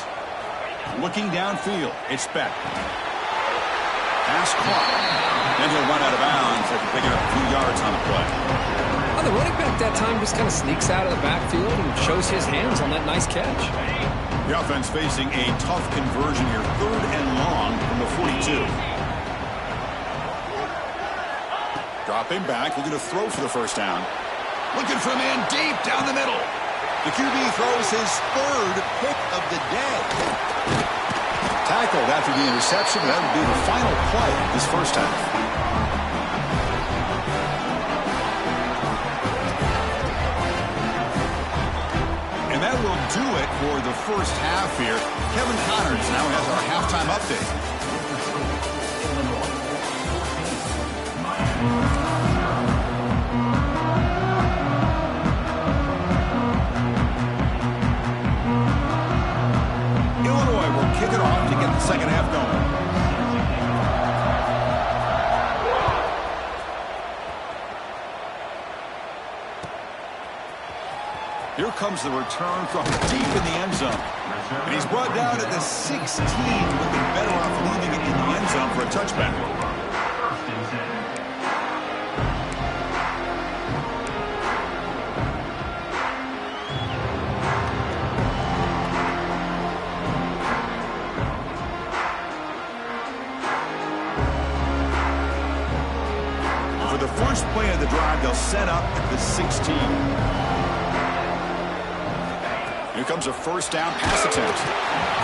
A: Looking downfield, it's Beck. Pass clock. Then he'll run out of bounds after picking up a few yards on the play.
B: Well, the running back that time just kind of sneaks out of the backfield and shows his hands on that nice catch.
A: The offense facing a tough conversion here. 3rd and long from the 42. Dropping back, looking to throw for the 1st down. Looking for a man deep down the middle. The QB throws his 3rd pick of the day. Tackled after the interception. That would be the final play of this 1st half. And that will do it for the 1st half here. Kevin Connors now has our halftime update. Illinois will kick it off to get the second half going. Here comes the return from deep in the end zone. And he's brought down at the 16, looking better off leaving it in the end zone for a touchback. For the first play of the drive, they'll set up at the 16. Here comes a first down pass attempt.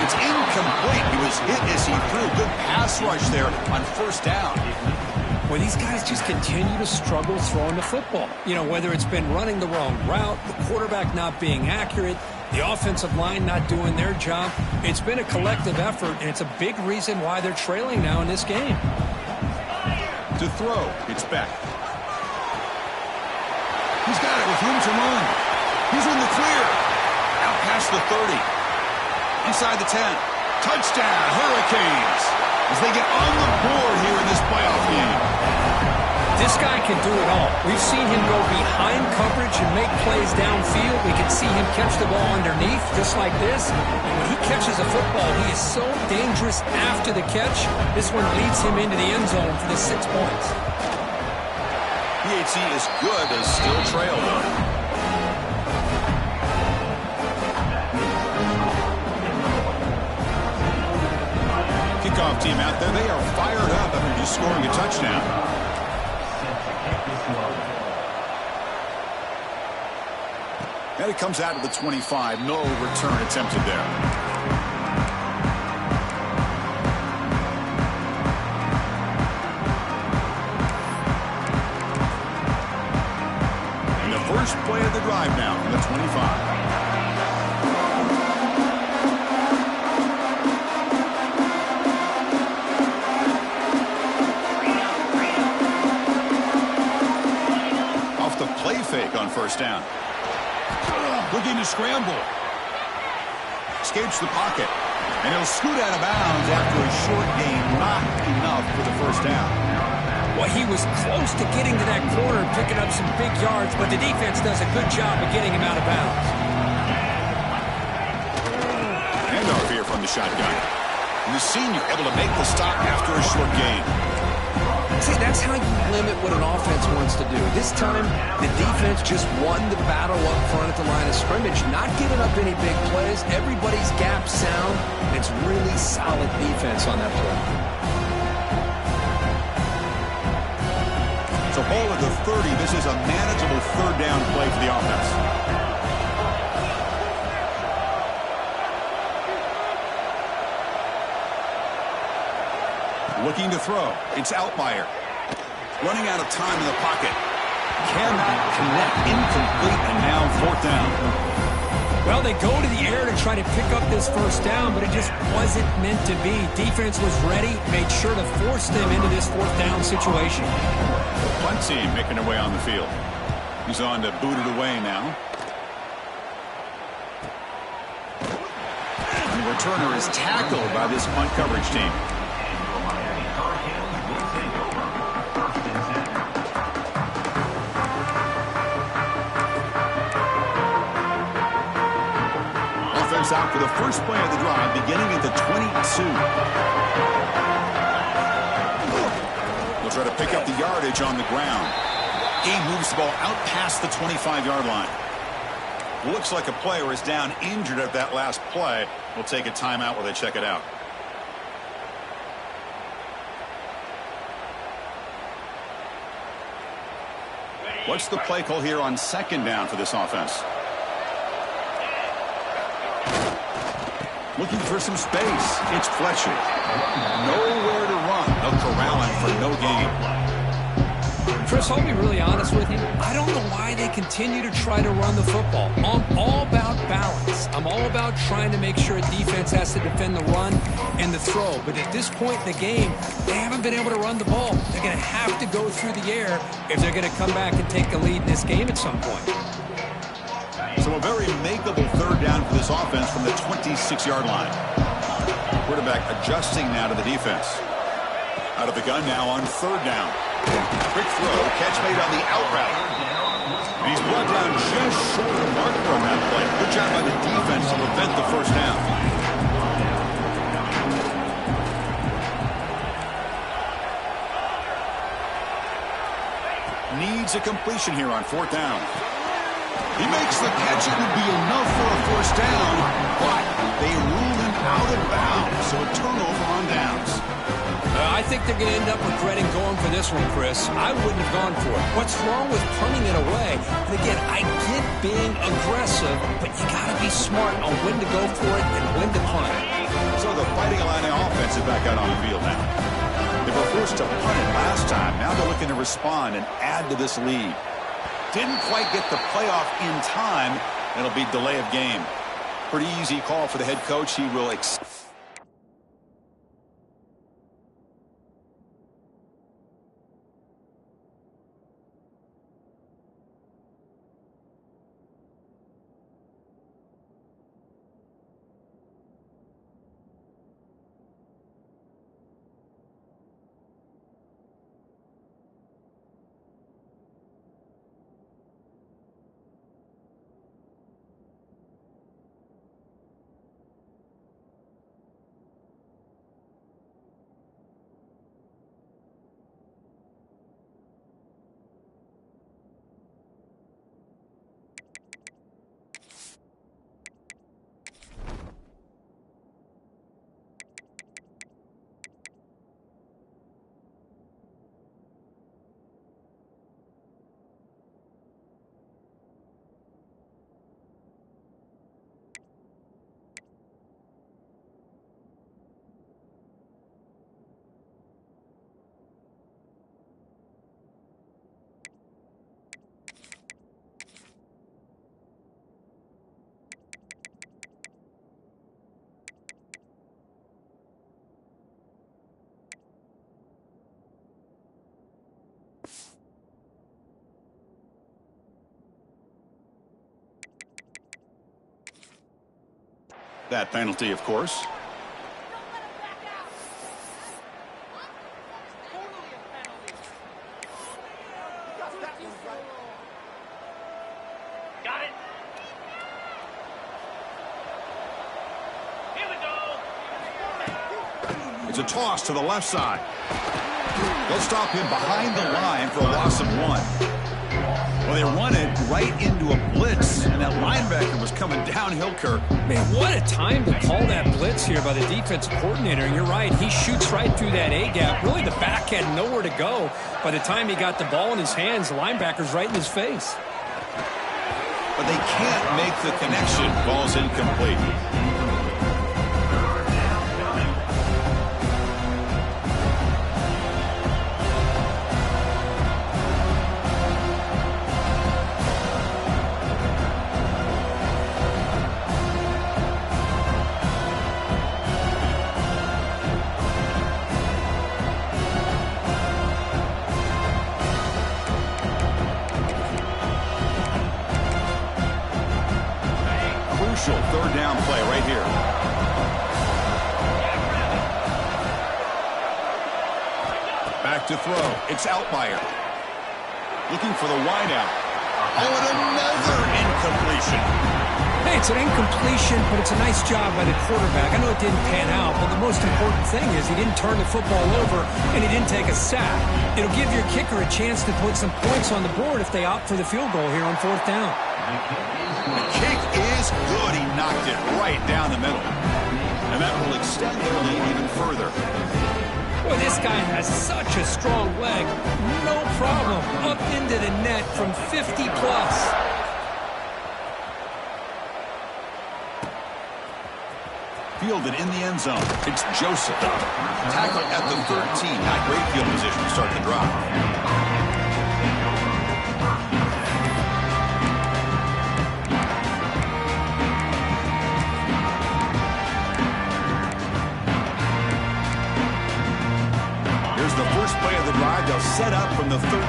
A: It's incomplete. He was hit as he threw. Good pass rush there on first down.
B: Well, these guys just continue to struggle throwing the football. You know, whether it's been running the wrong route, the quarterback not being accurate, the offensive line not doing their job. It's been a collective effort, and it's a big reason why they're trailing now in this game.
A: To throw, it's Beck. He's got it with room to run. He's in the clear. Out past the 30. Inside the 10. Touchdown, Hurricanes, as they get on the board here in this playoff game.
B: This guy can do it all. We've seen him go behind coverage and make plays downfield. We can see him catch the ball underneath, just like this. And when he catches a football, he is so dangerous after the catch. This one leads him into the end zone for the 6 points.
A: PHC is good as still trail, though. Kickoff team out there. They are fired up after just scoring a touchdown. And it comes out to the 25. No return attempted there. And the first play of the drive now from the 25. Fake on first down. Looking to scramble. Escapes the pocket. And he'll scoot out of bounds after a short gain. Not enough for the first down.
B: Well, he was close to getting to that corner and picking up some big yards, but the defense does a good job of getting him out of bounds.
A: Handoff here from the shotgun. And the senior able to make the stop after a short gain.
B: See, that's how you limit what an offense wants to do. This time, the defense just won the battle up front at the line of scrimmage, not giving up any big plays. Everybody's gap sound. It's really solid defense on that play.
A: It's a ball at the 30. This is a manageable third down play for the offense. Looking to throw. It's Outlier. Running out of time in the pocket. Cannot connect. Incomplete, and now fourth down.
B: Well, they go to the air to try to pick up this first down, but it just wasn't meant to be. Defense was ready, made sure to force them into this fourth down situation.
A: The punt team making their way on the field. He's on to boot it away now. And the returner is tackled by this punt coverage team. Out for the first play of the drive, beginning at the 22. We'll try to pick up the yardage on the ground. He moves the ball out past the 25-yard line. Looks like a player is down injured at that last play. We'll take a timeout while they check it out. What's the play call here on second down for this offense? Looking for some space. It's Fletcher. Nowhere to run. They'll corral him for no gain.
B: Chris, I'll be really honest with you. I don't know why they continue to try to run the football. I'm all about balance. I'm all about trying to make sure a defense has to defend the run and the throw. But at this point in the game, they haven't been able to run the ball. They're going to have to go through the air if they're going to come back and take a lead in this game at some point.
A: So a very makeable third down for this offense from the 26-yard line. Quarterback adjusting now to the defense. Out of the gun now on third down. Quick throw, catch made on the out route. And he's brought down just short of the marker on that play. Good job by the defense to prevent the first down. Needs a completion here on fourth down. He makes the catch. It would be enough for a first down, but they rule him out of bounds, so a turnover on downs.
B: I think they're going to end up regretting going for this one, Chris. I wouldn't have gone for it. What's wrong with punting it away? And again, I get being aggressive, but you got to be smart on when to go for it and when to punt.
A: So the Fighting Illini offense is back out on the field now. They were forced to punt it last time. Now they're looking to respond and add to this lead. Didn't quite get the playoff in time. It'll be delay of game. Pretty easy call for the head coach. He will that penalty, of course.
D: Got it. Here we go.
A: It's a toss to the left side. They'll stop him behind the line for a loss of 1. Well, they run it right into a blitz, and that linebacker was coming downhill, Kirk.
B: Man, what a time to call that blitz here by the defensive coordinator. And you're right, he shoots right through that A-gap. Really, the back had nowhere to go. By the time he got the ball in his hands, the linebacker's right in his face.
A: But they can't make the connection. Ball's incomplete. Third down play right here. Back to throw. It's Outlier. Looking for the wideout. Oh, and another incompletion.
B: Hey, it's an incompletion, but it's a nice job by the quarterback. I know it didn't pan out, but the most important thing is he didn't turn the football over and he didn't take a sack. It'll give your kicker a chance to put some points on the board if they opt for the field goal here on fourth down.
A: The kick is good. He knocked it right down the middle. And that will extend their lead even further.
B: Boy, this guy has such a strong leg. No problem. Up into the net from 50 plus.
A: Fielded in the end zone. It's Joseph. Tackle at the 13. Not great field position to start the drive. the 13.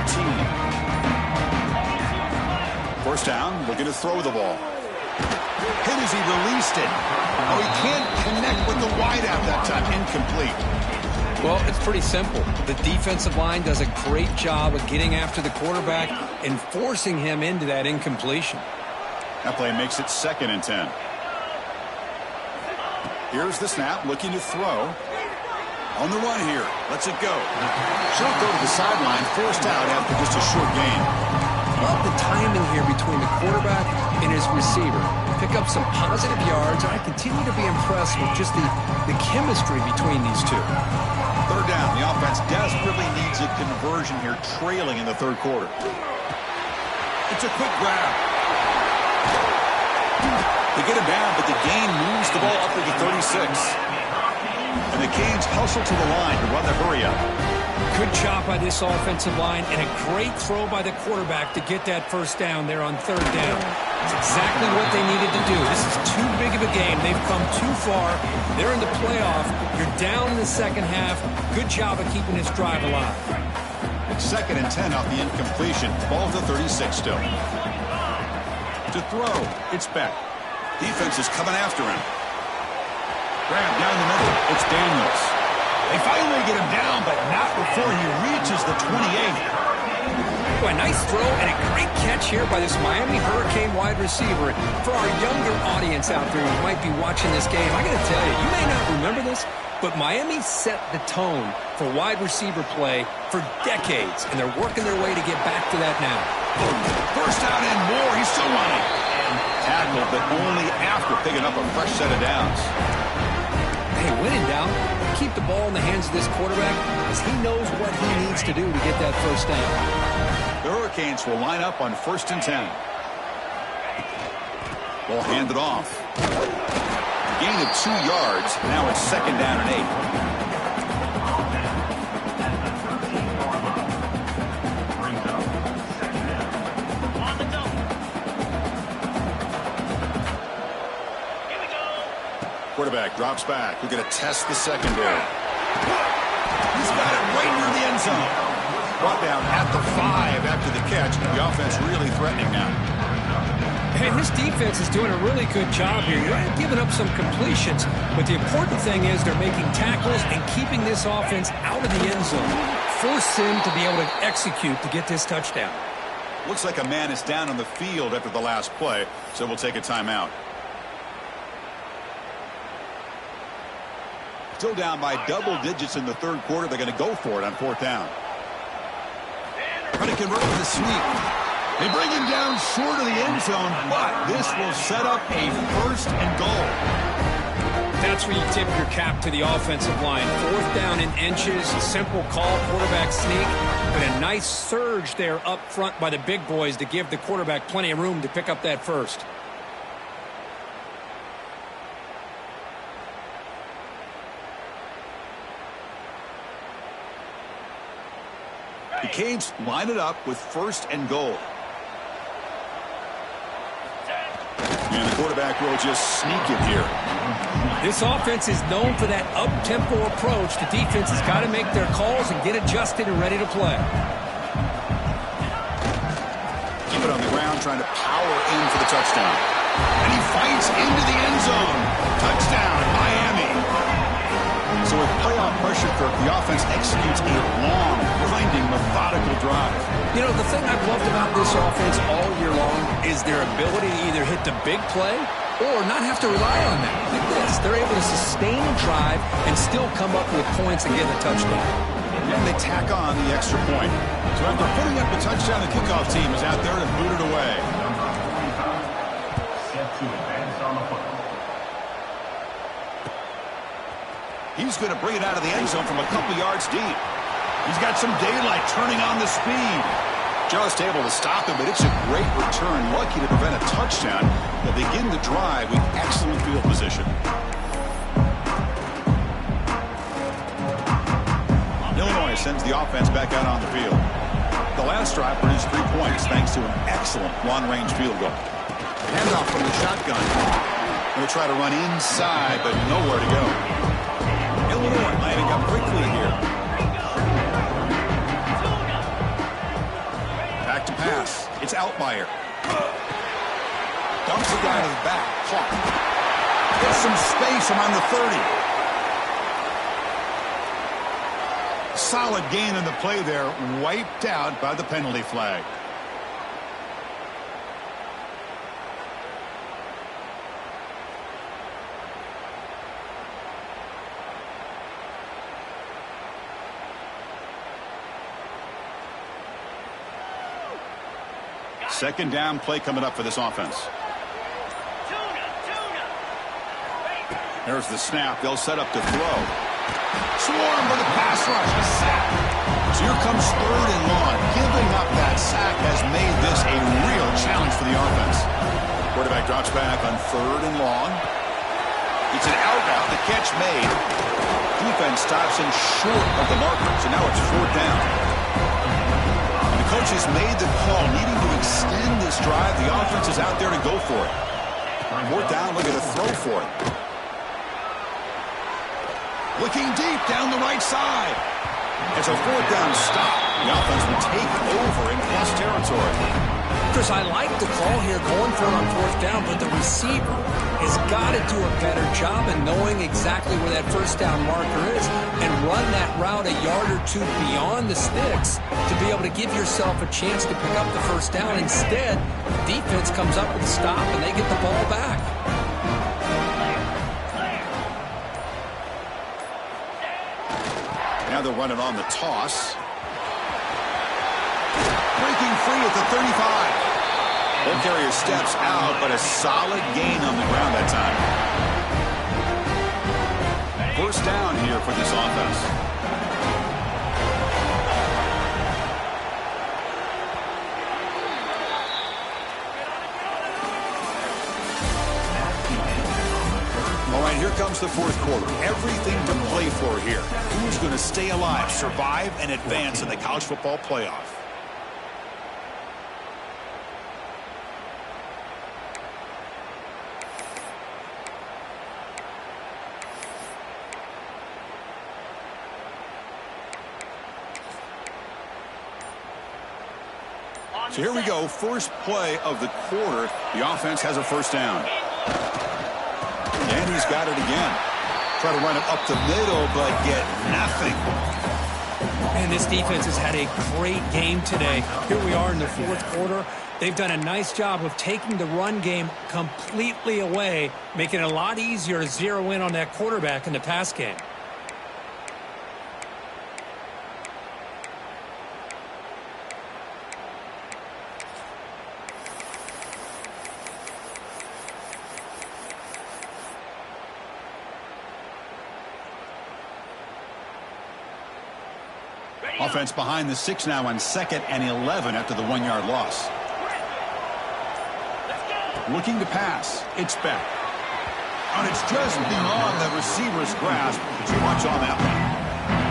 A: First down, looking to throw the ball. Hit as he released it. Oh, he can't connect with the wideout that time. Incomplete.
B: Well, it's pretty simple. The defensive line does a great job of getting after the quarterback and forcing him into that incompletion.
A: That play makes it 2nd and 10. Here's the snap, looking to throw. On the run here. Lets it go. She'll go to the sideline, forced out after just a short gain.
B: Love the timing here between the quarterback and his receiver. Pick up some positive yards, and I continue to be impressed with just the chemistry between these two.
A: Third down. The offense desperately needs a conversion here, trailing in the third quarter. It's a quick grab. They get him down, but the gain moves the ball up to the 36. And the Canes hustle to the line to run the hurry up.
B: Good job by this offensive line, and a great throw by the quarterback to get that first down there on third down. It's exactly what they needed to do. This is too big of a game. They've come too far. They're in the playoff. You're down in the second half. Good job of keeping this drive alive.
A: It's 2nd and 10 off the incompletion. Ball to 36 still. To throw, it's Beck. Defense is coming after him. Grab down the middle. It's Daniels. They finally get him down, but not before he reaches the 28.
B: Boy, nice throw and a great catch here by this Miami Hurricane wide receiver. For our younger audience out there who might be watching this game, I got to tell you, you may not remember this, but Miami set the tone for wide receiver play for decades, and they're working their way to get back to that now.
A: First down and more. He's still running. Tackled, but only after picking up a fresh set of downs.
B: Hey, when in doubt, keep the ball in the hands of this quarterback as he knows what he needs to do to get that first down.
A: The Hurricanes will line up on 1st and 10. Ball handed off. Gain of 2 yards. Now it's 2nd down and 8. Quarterback drops back. We're going to test the secondary. He's got it right near the end zone. Brought down at the 5 after the catch. The offense really threatening now.
B: Hey, this defense is doing a really good job here. You're not giving up some completions, but the important thing is they're making tackles and keeping this offense out of the end zone. Force him to be able to execute to get this touchdown.
A: Looks like a man is down on the field after the last play, so we'll take a timeout. Still down by double digits in the third quarter. They're going to go for it on 4th down. Trying to convert with a sweep. They bring him down short of the end zone, but this will set up a 1st and goal.
B: That's where you tip your cap to the offensive line. 4th down in inches, simple call, quarterback sneak, but a nice surge there up front by the big boys to give the quarterback plenty of room to pick up that first.
A: The Canes line it up with 1st and goal. And the quarterback will just sneak it here.
B: This offense is known for that up-tempo approach. The defense has got to make their calls and get adjusted and ready to play.
A: Keep it on the ground, trying to power in for the touchdown. And he fights into the end zone. Touchdown, Miami. So with playoff pressure, Kirk, the offense executes a long, grinding, methodical drive.
B: You know, the thing I've loved about this offense all year long is their ability to either hit the big play or not have to rely on that. Like this, they're able to sustain a drive and still come up with points and get a touchdown.
A: And they tack on the extra point. So after putting up the touchdown, the kickoff team is out there to boot it away.
C: Set to advance on the football.
A: He's going to bring it out of the end zone from a couple yards deep. He's got some daylight turning on the speed. Just able to stop him, but it's a great return. Lucky to prevent a touchdown. They'll begin the drive with excellent field position. Illinois sends the offense back out on the field. The last drive produced 3 points thanks to an excellent long-range field goal. Handoff from the shotgun. Going to try to run inside, but nowhere to go. Illinois lining up quickly here. pass. It's Outlier. Dumps the guy to the back. Caught. Gets some space around the 30. Solid gain in the play there. Wiped out by the penalty flag. Second down play coming up for this offense. There's the snap. They'll set up to throw. Swarm with a pass rush. A sack. So here comes third and long. Giving up that sack has made this a real challenge for the offense. Quarterback drops back on third and long. It's an out route. The catch made. Defense stops him short of the marker. So now it's fourth down. Coach has made the call, needing to extend this drive. The offense is out there to go for it. Fourth down, looking to throw for it. Looking deep down the right side. It's a fourth down stop. The offense will take over in plus territory.
B: Chris, I like the call here going for it on fourth down, but the receiver has got to do a better job in knowing exactly where that first down marker is and run that route a yard or two beyond the sticks to be able to give yourself a chance to pick up the first down. Instead, the defense comes up with a stop and they get the ball back.
A: Now they're running on the toss. Breaking free at the 35. Ball carrier steps out, but a solid gain on the ground that time. First down here for this offense. All right, here comes the fourth quarter. Everything to play for here. Who's going to stay alive, survive, and advance in the college football playoff? So here we go, first play of the quarter. The offense has a first down. And he's got it again. Try to run it up the middle, but get nothing.
B: And this defense has had a great game today. Here we are in the fourth quarter. They've done a nice job of taking the run game completely away, making it a lot easier to zero in on that quarterback in the pass game.
A: Offense behind the 6 now on 2nd and 11 after the 1-yard loss. Looking to pass. It's back. And it's just beyond the receiver's grasp. Too much on that one.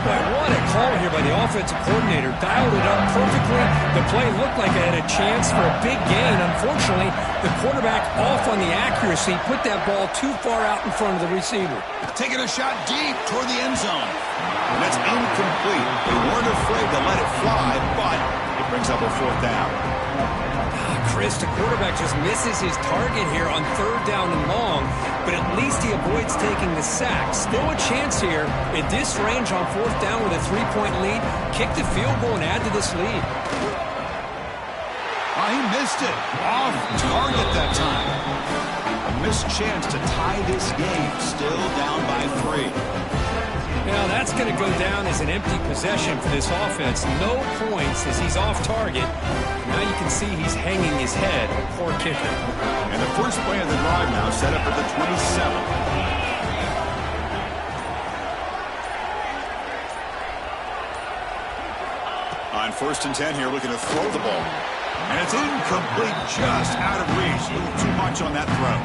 B: Boy, what a call here by the offensive coordinator. Dialed it up perfectly. The play looked like it had a chance for a big gain. Unfortunately, the quarterback off on the accuracy, put that ball too far out in front of the receiver.
A: Taking a shot deep toward the end zone. And that's incomplete. They weren't afraid to let it fly, but it brings up a fourth down.
B: Chris, the quarterback just misses his target here on third down and long, but at least he avoids taking the sack. Still a chance here at this range on fourth down with a 3-point lead. Kick the field goal and add to this lead.
A: Oh, he missed it. Off target that time. A missed chance to tie this game. Still down by 3.
B: Now that's going to go down as an empty possession for this offense. No points as he's off target. Now you can see he's hanging his head. Poor kicker.
A: And the first play of the drive now set up at the 27. On 1st and 10 here, looking to throw the ball. And it's incomplete, just out of reach. A little too much on that throw.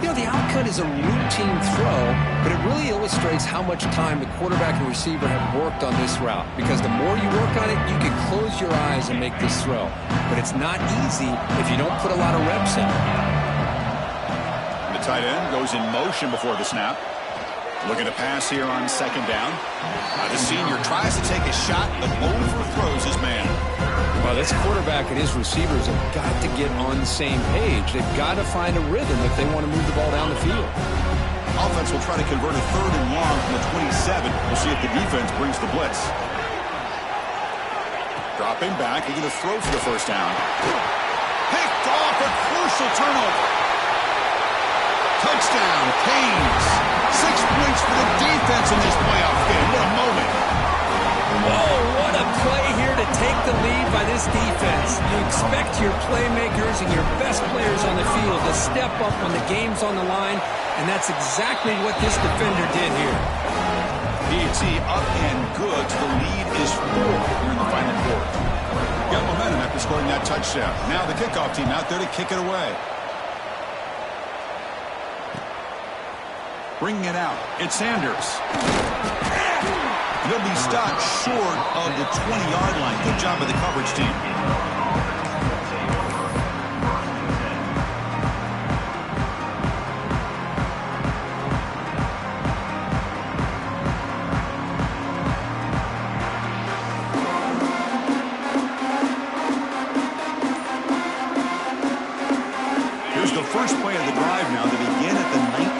B: You know, the outcut is a routine throw, but it really illustrates how much time the quarterback and receiver have worked on this route. Because the more you work on it, you can close your eyes and make this throw. But it's not easy if you don't put a lot of reps in.
A: The tight end goes in motion before the snap. Looking to pass here on 2nd down. The senior tries to take a shot, but overthrows his man.
B: Well, this quarterback and his receivers have got to get on the same page. They've got to find a rhythm if they want to move the ball down the field.
A: Offense will try to convert a 3rd and long from the 27. We'll see if the defense brings the blitz. Dropping back, they're going to throw for the first down. Picked off, a crucial turnover. Touchdown, Canes. 6 points for the defense in this playoff game. What a moment.
B: Whoa, what a play here to take the lead by this defense. You expect your playmakers and your best players on the field to step up when the game's on the line, and that's exactly what this defender did here.
A: D.C. up and good. The lead is 4 here in the final quarter. Got momentum after scoring that touchdown. Now the kickoff team out there to kick it away. Bringing it out, it's Sanders. He'll be stopped short of the 20-yard line. Good job by the coverage team. Here's the first play of the drive now to begin at the 19.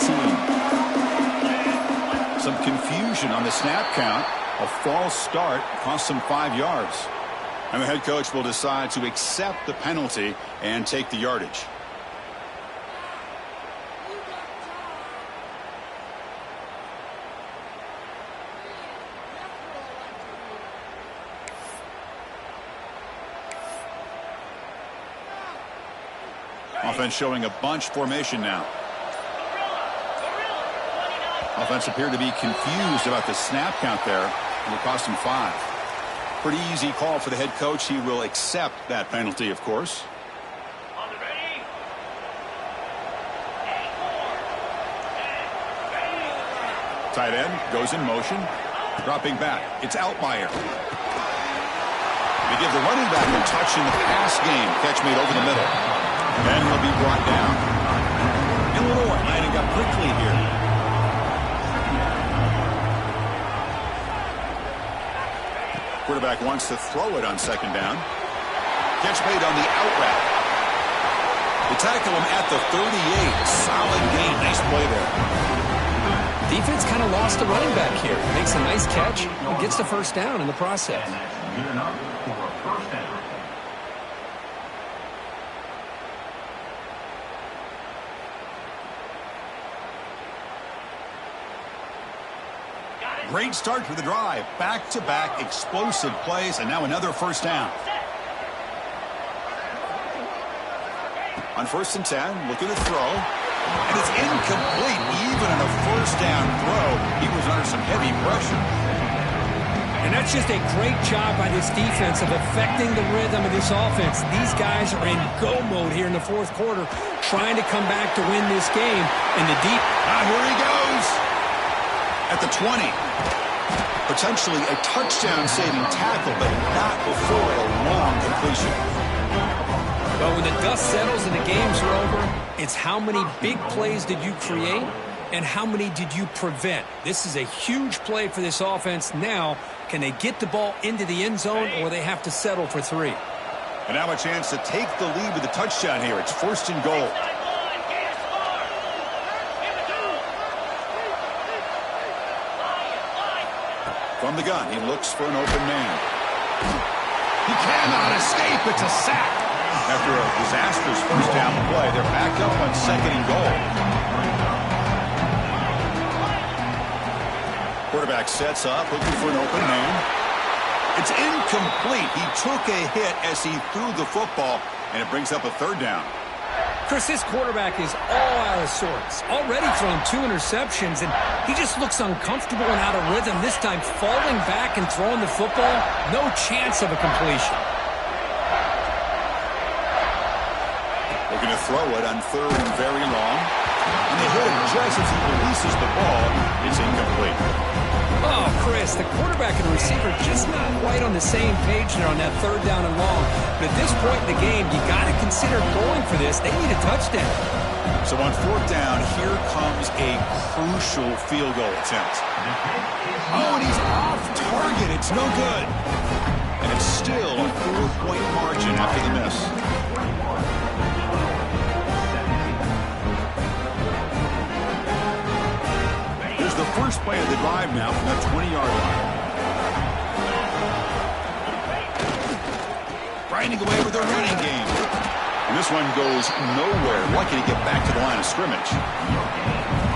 A: Some confusion on the snap count. A false start cost them 5 yards. And the head coach will decide to accept the penalty and take the yardage. Offense showing a bunch formation now. Offense appeared to be confused about the snap count there. It will cost him 5. Pretty easy call for the head coach. He will accept that penalty, of course.
D: On the ready.
A: Tight end goes in motion. Dropping back. It's Altmaier. They give the running back a touch in the pass game. Catch made over the middle. And he'll be brought down. Illinois lining up quickly here. Quarterback wants to throw it on 2nd down. Catch made on the out route. They tackle him at the 38. Solid gain. Nice play there.
B: Defense kind of lost the running back here. Makes a nice catch and gets the first down in the process.
C: And that's good enough for a first down.
A: Great start for the drive. Back-to-back explosive plays, and now another first down. On 1st and 10, looking to throw. And it's incomplete. Even on a first down throw, he was under some heavy pressure.
B: And that's just a great job by this defense of affecting the rhythm of this offense. These guys are in go mode here in the 4th quarter, trying to come back to win this game. And the deep...
A: Here he goes. At the 20. Potentially a touchdown-saving tackle, but not before a long completion.
B: But when the dust settles and the games are over, it's how many big plays did you create and how many did you prevent. This is a huge play for this offense. Now, can they get the ball into the end zone or they have to settle for 3?
A: And now a chance to take the lead with a touchdown here. It's 1st and goal. From the gun, he looks for an open man. He cannot escape. It's a sack. After a disastrous first down play, they're back up on 2nd and goal. Quarterback sets up, looking for an open man. It's incomplete. He took a hit as he threw the football, and it brings up a 3rd down.
B: Chris, this quarterback is all out of sorts. Already thrown 2 interceptions, and he just looks uncomfortable and out of rhythm. This time falling back and throwing the football, no chance of a completion.
A: Looking to throw it on 3rd and very long. And they hit him just as he releases the ball. It's incomplete.
B: Oh, Chris, the quarterback and receiver just not quite on the same page there on that 3rd down and long. But at this point in the game, you got to consider going for this. They need a touchdown.
A: So on 4th down, here comes a crucial field goal attempt. Oh, and he's off target. It's no good. And it's still a 4-point margin after the miss. Here's the first play of the drive now from the 20-yard line. Grinding away with a running game. And this one goes nowhere. Lucky to get back to the line of scrimmage.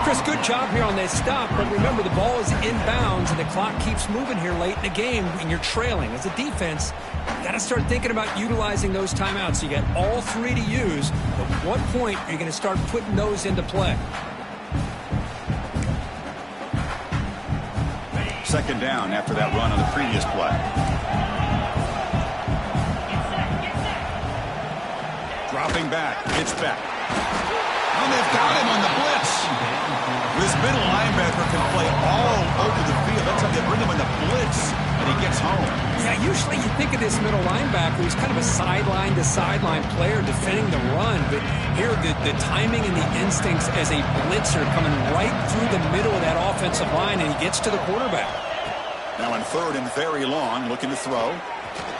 B: Chris, good job here on that stop, but remember the ball is inbounds and the clock keeps moving here late in the game and you're trailing. As a defense, you got to start thinking about utilizing those timeouts. You got all three to use, but at what point are you going to start putting those into play?
A: Second down after that run on the previous play. Dropping back, it's back. And they've got him on the blitz. This middle linebacker can play all over the field. That's how they bring him in the blitz, and he gets home.
B: Yeah, usually you think of this middle linebacker who's kind of a sideline-to-sideline player defending the run, but here the timing and the instincts as a blitzer coming right through the middle of that offensive line, and he gets to the quarterback.
A: Now in third and very long, looking to throw.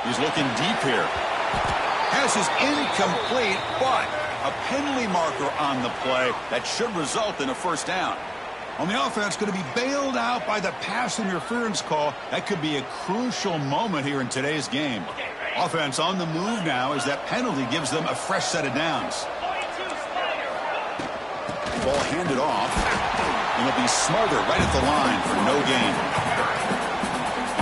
A: He's looking deep here. Pass is incomplete, but a penalty marker on the play that should result in a first down. On the offense, going to be bailed out by the pass interference call. That could be a crucial moment here in today's game. Offense on the move now as that penalty gives them a fresh set of downs. Ball handed off, and it'll be Smarter right at the line for no gain.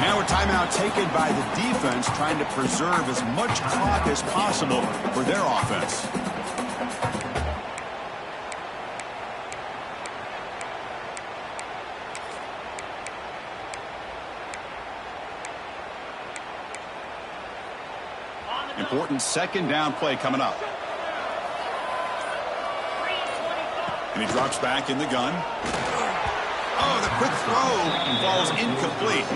A: Now a timeout taken by the defense, trying to preserve as much clock as possible for their offense. Important second down play coming up. And he drops back in the gun. Oh, the quick throw falls incomplete.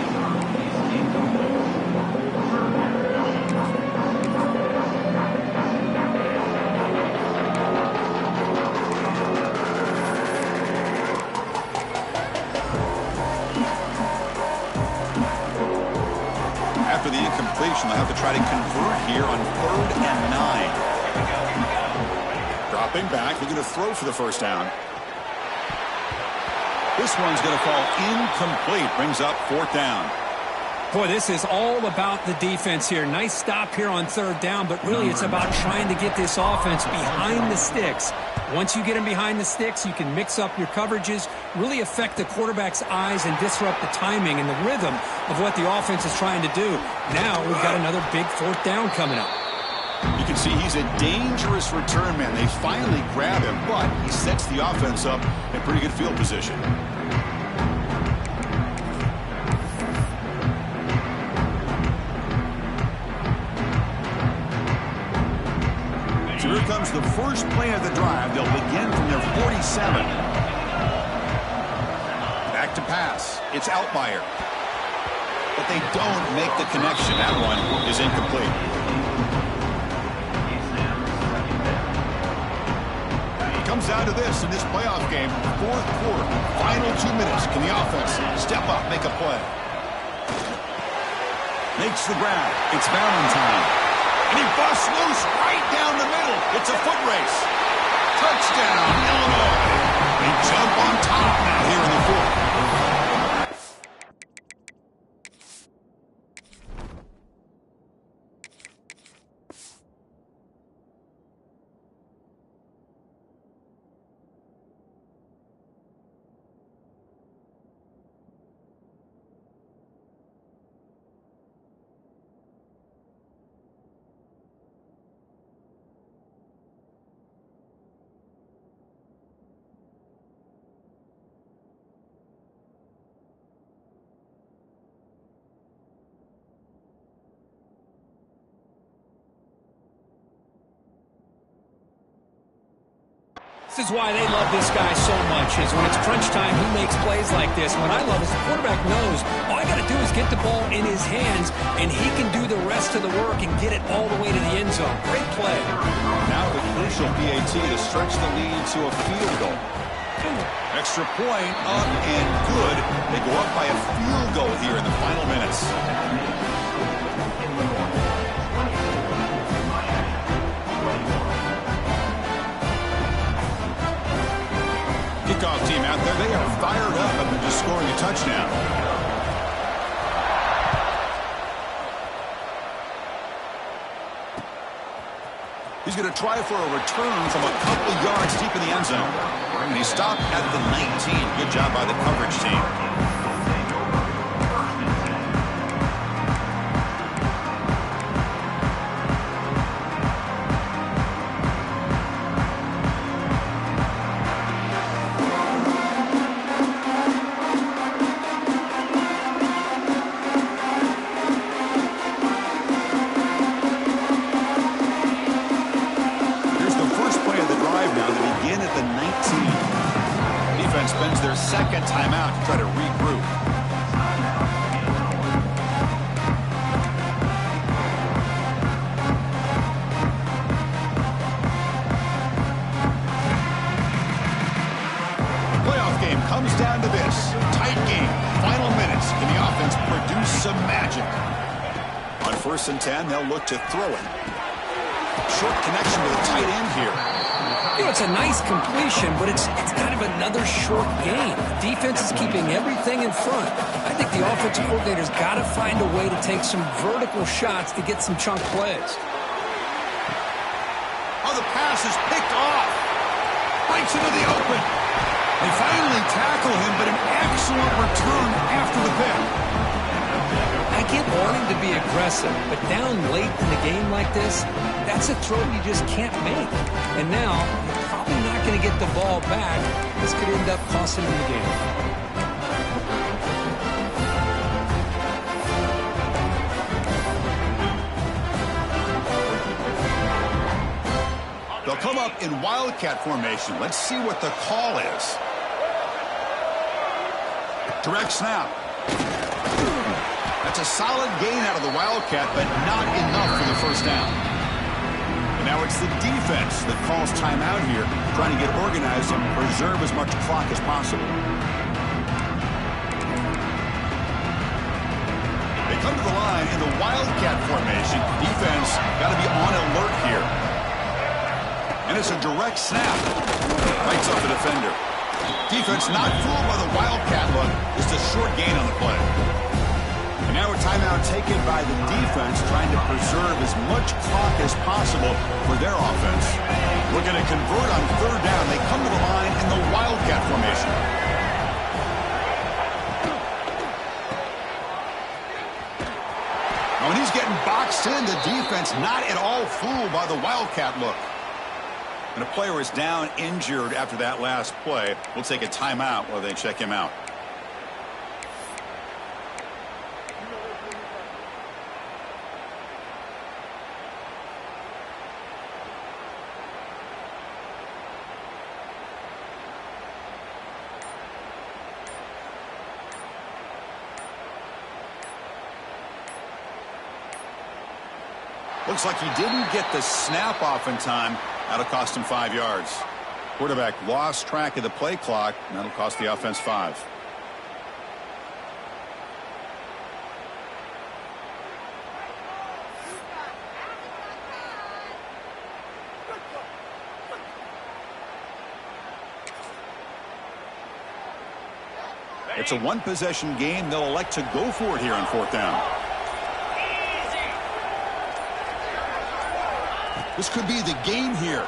A: After the incompletion, they'll have to try to convert here on 3rd and 9. Dropping back, looking to throw for the first down. This one's going to fall incomplete. Brings up 4th down.
B: Boy, this is all about the defense here. Nice stop here on 3rd down, but really it's about trying to get this offense behind the sticks. Once you get them behind the sticks, you can mix up your coverages, really affect the quarterback's eyes and disrupt the timing and the rhythm of what the offense is trying to do. Now we've got another big 4th down coming up.
A: You can see he's a dangerous return man. They finally grab him, but he sets the offense up in pretty good field position. So here comes the first play of the drive. They'll begin from their 47. Back to pass. It's Altmaier. But they don't make the connection. That one is incomplete. Comes down to this in this playoff game. 4th quarter, final 2 minutes. Can the offense step up, make a play? Makes the grab. It's Valentine. And he busts loose right down the middle. It's a foot race. Touchdown, Illinois. They jump on top now here in the 4th.
B: This is why they love this guy so much, is when it's crunch time, he makes plays like this. What I love is the quarterback knows all I got to do is get the ball in his hands, and he can do the rest of the work and get it all the way to the end zone. Great play.
A: Now the crucial PAT to stretch the lead to a field goal. Extra point up and good. They go up by a field goal here in the final minutes. kickoff team out there, they are fired up after just scoring a touchdown. He's going to try for a return from a couple yards deep in the end zone. And he stopped at the 19. Good job by the coverage team. Spends their second timeout to try to regroup. The playoff game comes down to this. Tight game. Final minutes. Can the offense produce some magic? On 1st and 10, they'll look to throw it. Short connection to the tight end here.
B: You know, it's a nice completion, but it's kind of another short game. The defense is keeping everything in front. I think the offensive coordinator's got to find a way to take some vertical shots to get some chunk plays.
A: Oh, the pass is picked off. Breaks into the open. They finally tackle him, but an excellent return after the pick.
B: I get wanting to be aggressive, but down late in the game like this, that's a throw you just can't make. And now, you're probably not going to get the ball back. This could end up costing them the game.
A: They'll come up in wildcat formation. Let's see what the call is. Direct snap. That's a solid gain out of the wildcat, but not enough for the first down. And now it's the defense that calls timeout here, trying to get organized and preserve as much clock as possible. They come to the line in the wildcat formation. Defense got to be on alert here. And it's a direct snap. Lights up the defender. Defense not fooled by the wildcat look. Just a short gain on the play. And now a timeout taken by the defense, trying to preserve as much clock as possible for their offense. Looking to convert on 3rd down. They come to the line in the wildcat formation. Now when he's getting boxed in, the defense not at all fooled by the wildcat look. And a player is down injured after that last play. We'll take a timeout while they check him out. Looks like he didn't get the snap off in time. That'll cost him 5 yards. Quarterback lost track of the play clock, and that'll cost the offense 5. It's a one-possession game. They'll elect to go for it here on 4th down. This could be the game here.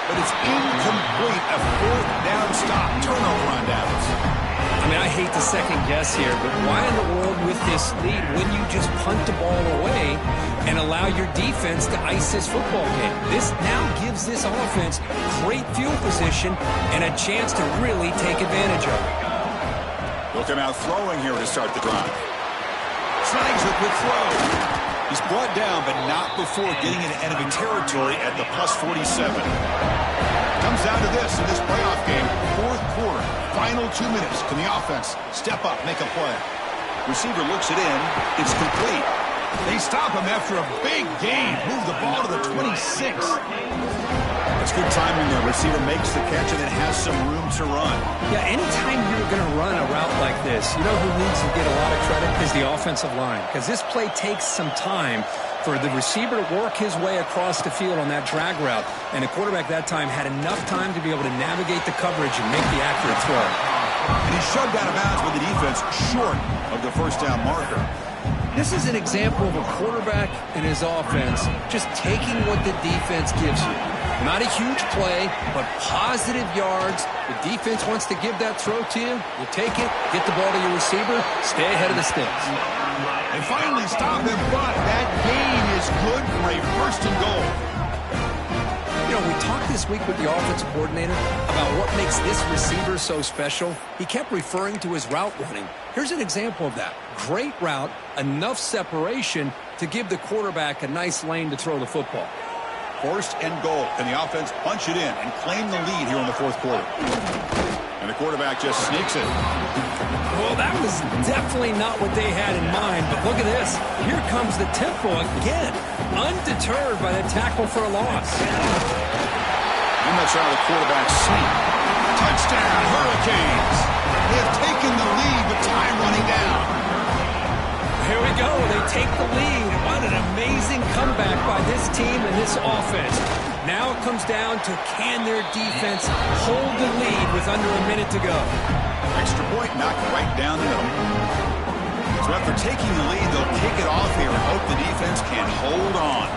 A: But it's incomplete. A 4th down stop. Turnover on downs.
B: I mean, I hate to second guess here, but why in the world with this lead wouldn't you just punt the ball away and allow your defense to ice this football game? This now gives this offense great field position and a chance to really take advantage of it.
A: They'll come out throwing here to start the drive. Snags a quick throw. He's brought down, but not before getting into enemy territory at the +47. Comes down to this in this playoff game. 4th quarter, final 2 minutes. Can the offense step up, make a play? Receiver looks it in. It's complete. They stop him after a big gain. Move the ball to the 26. The That's good timing there. Receiver makes the catch and then has some room to run.
B: Yeah, anytime you're going to run a route like this, you know who needs to get a lot of credit is the offensive line, because this play takes some time for the receiver to work his way across the field on that drag route, and the quarterback that time had enough time to be able to navigate the coverage and make the accurate throw.
A: And he's shoved out of bounds with the defense short of the first down marker.
B: This is an example of a quarterback and his offense just taking what the defense gives you. Not a huge play, but positive yards. The defense wants to give that throw to you. You take it, get the ball to your receiver, stay ahead of the sticks.
A: They finally stop him, but that gain is good for a first and goal.
B: You know, we talked this week with the offensive coordinator about what makes this receiver so special. He kept referring to his route running. Here's an example of that. Great route, enough separation to give the quarterback a nice lane to throw the football.
A: First and goal. Can the offense punch it in and claim the lead here in the fourth quarter? And the quarterback just sneaks it.
B: Well, that was definitely not what they had in mind, but look at this. Here comes the tempo again, undeterred by the tackle for a loss.
A: And that's out of the quarterback's seat. Touchdown, Hurricanes. They have taken the lead with time running down.
B: Here we go. They take the lead. What an amazing comeback by this team and this offense. Now it comes down to can their defense hold the lead with under a minute to go.
A: Extra point knocked right down the middle. So after taking the lead, they'll kick it off here and hope the defense can hold on.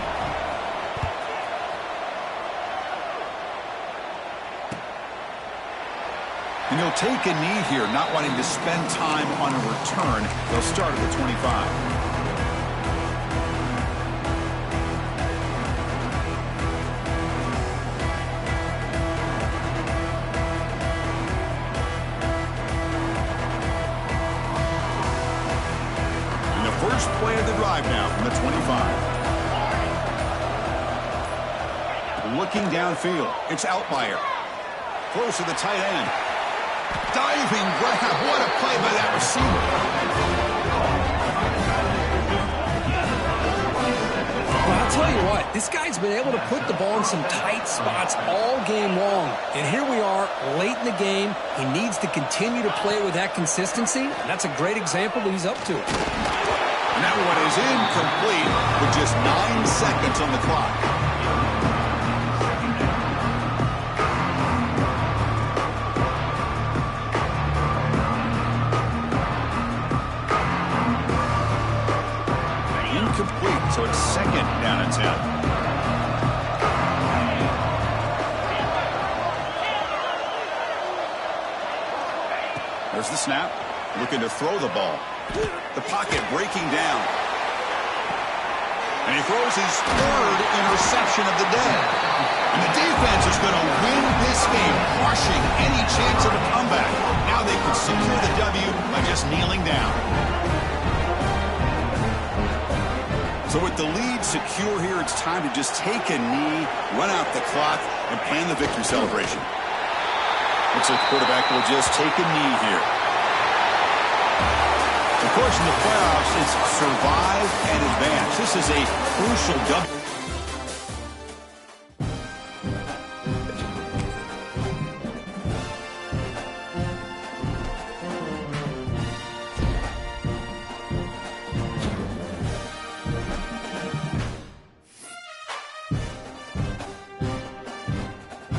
A: And he'll take a knee here, not wanting to spend time on a return. They'll start at the 25. First play of the drive now from the 25. Looking downfield. It's Outlier. Close to the tight end. Diving grab. What a play by that receiver.
B: Well, I'll tell you what. This guy's been able to put the ball in some tight spots all game long. And here we are late in the game. He needs to continue to play with that consistency. And that's a great example that he's up to it.
A: And that one is incomplete with just 9 seconds on the clock. Incomplete, so it's second down and 10. There's the snap. Looking to throw the ball. The pocket breaking down. And he throws his third interception of the day. And the defense is going to win this game, crushing any chance of a comeback. Now they can secure the W by just kneeling down. So with the lead secure here, it's time to just take a knee, run out the clock, and plan the victory celebration. Looks like the quarterback will just take a knee here. Of course, in the playoffs, it's survive and advance. This is a crucial W.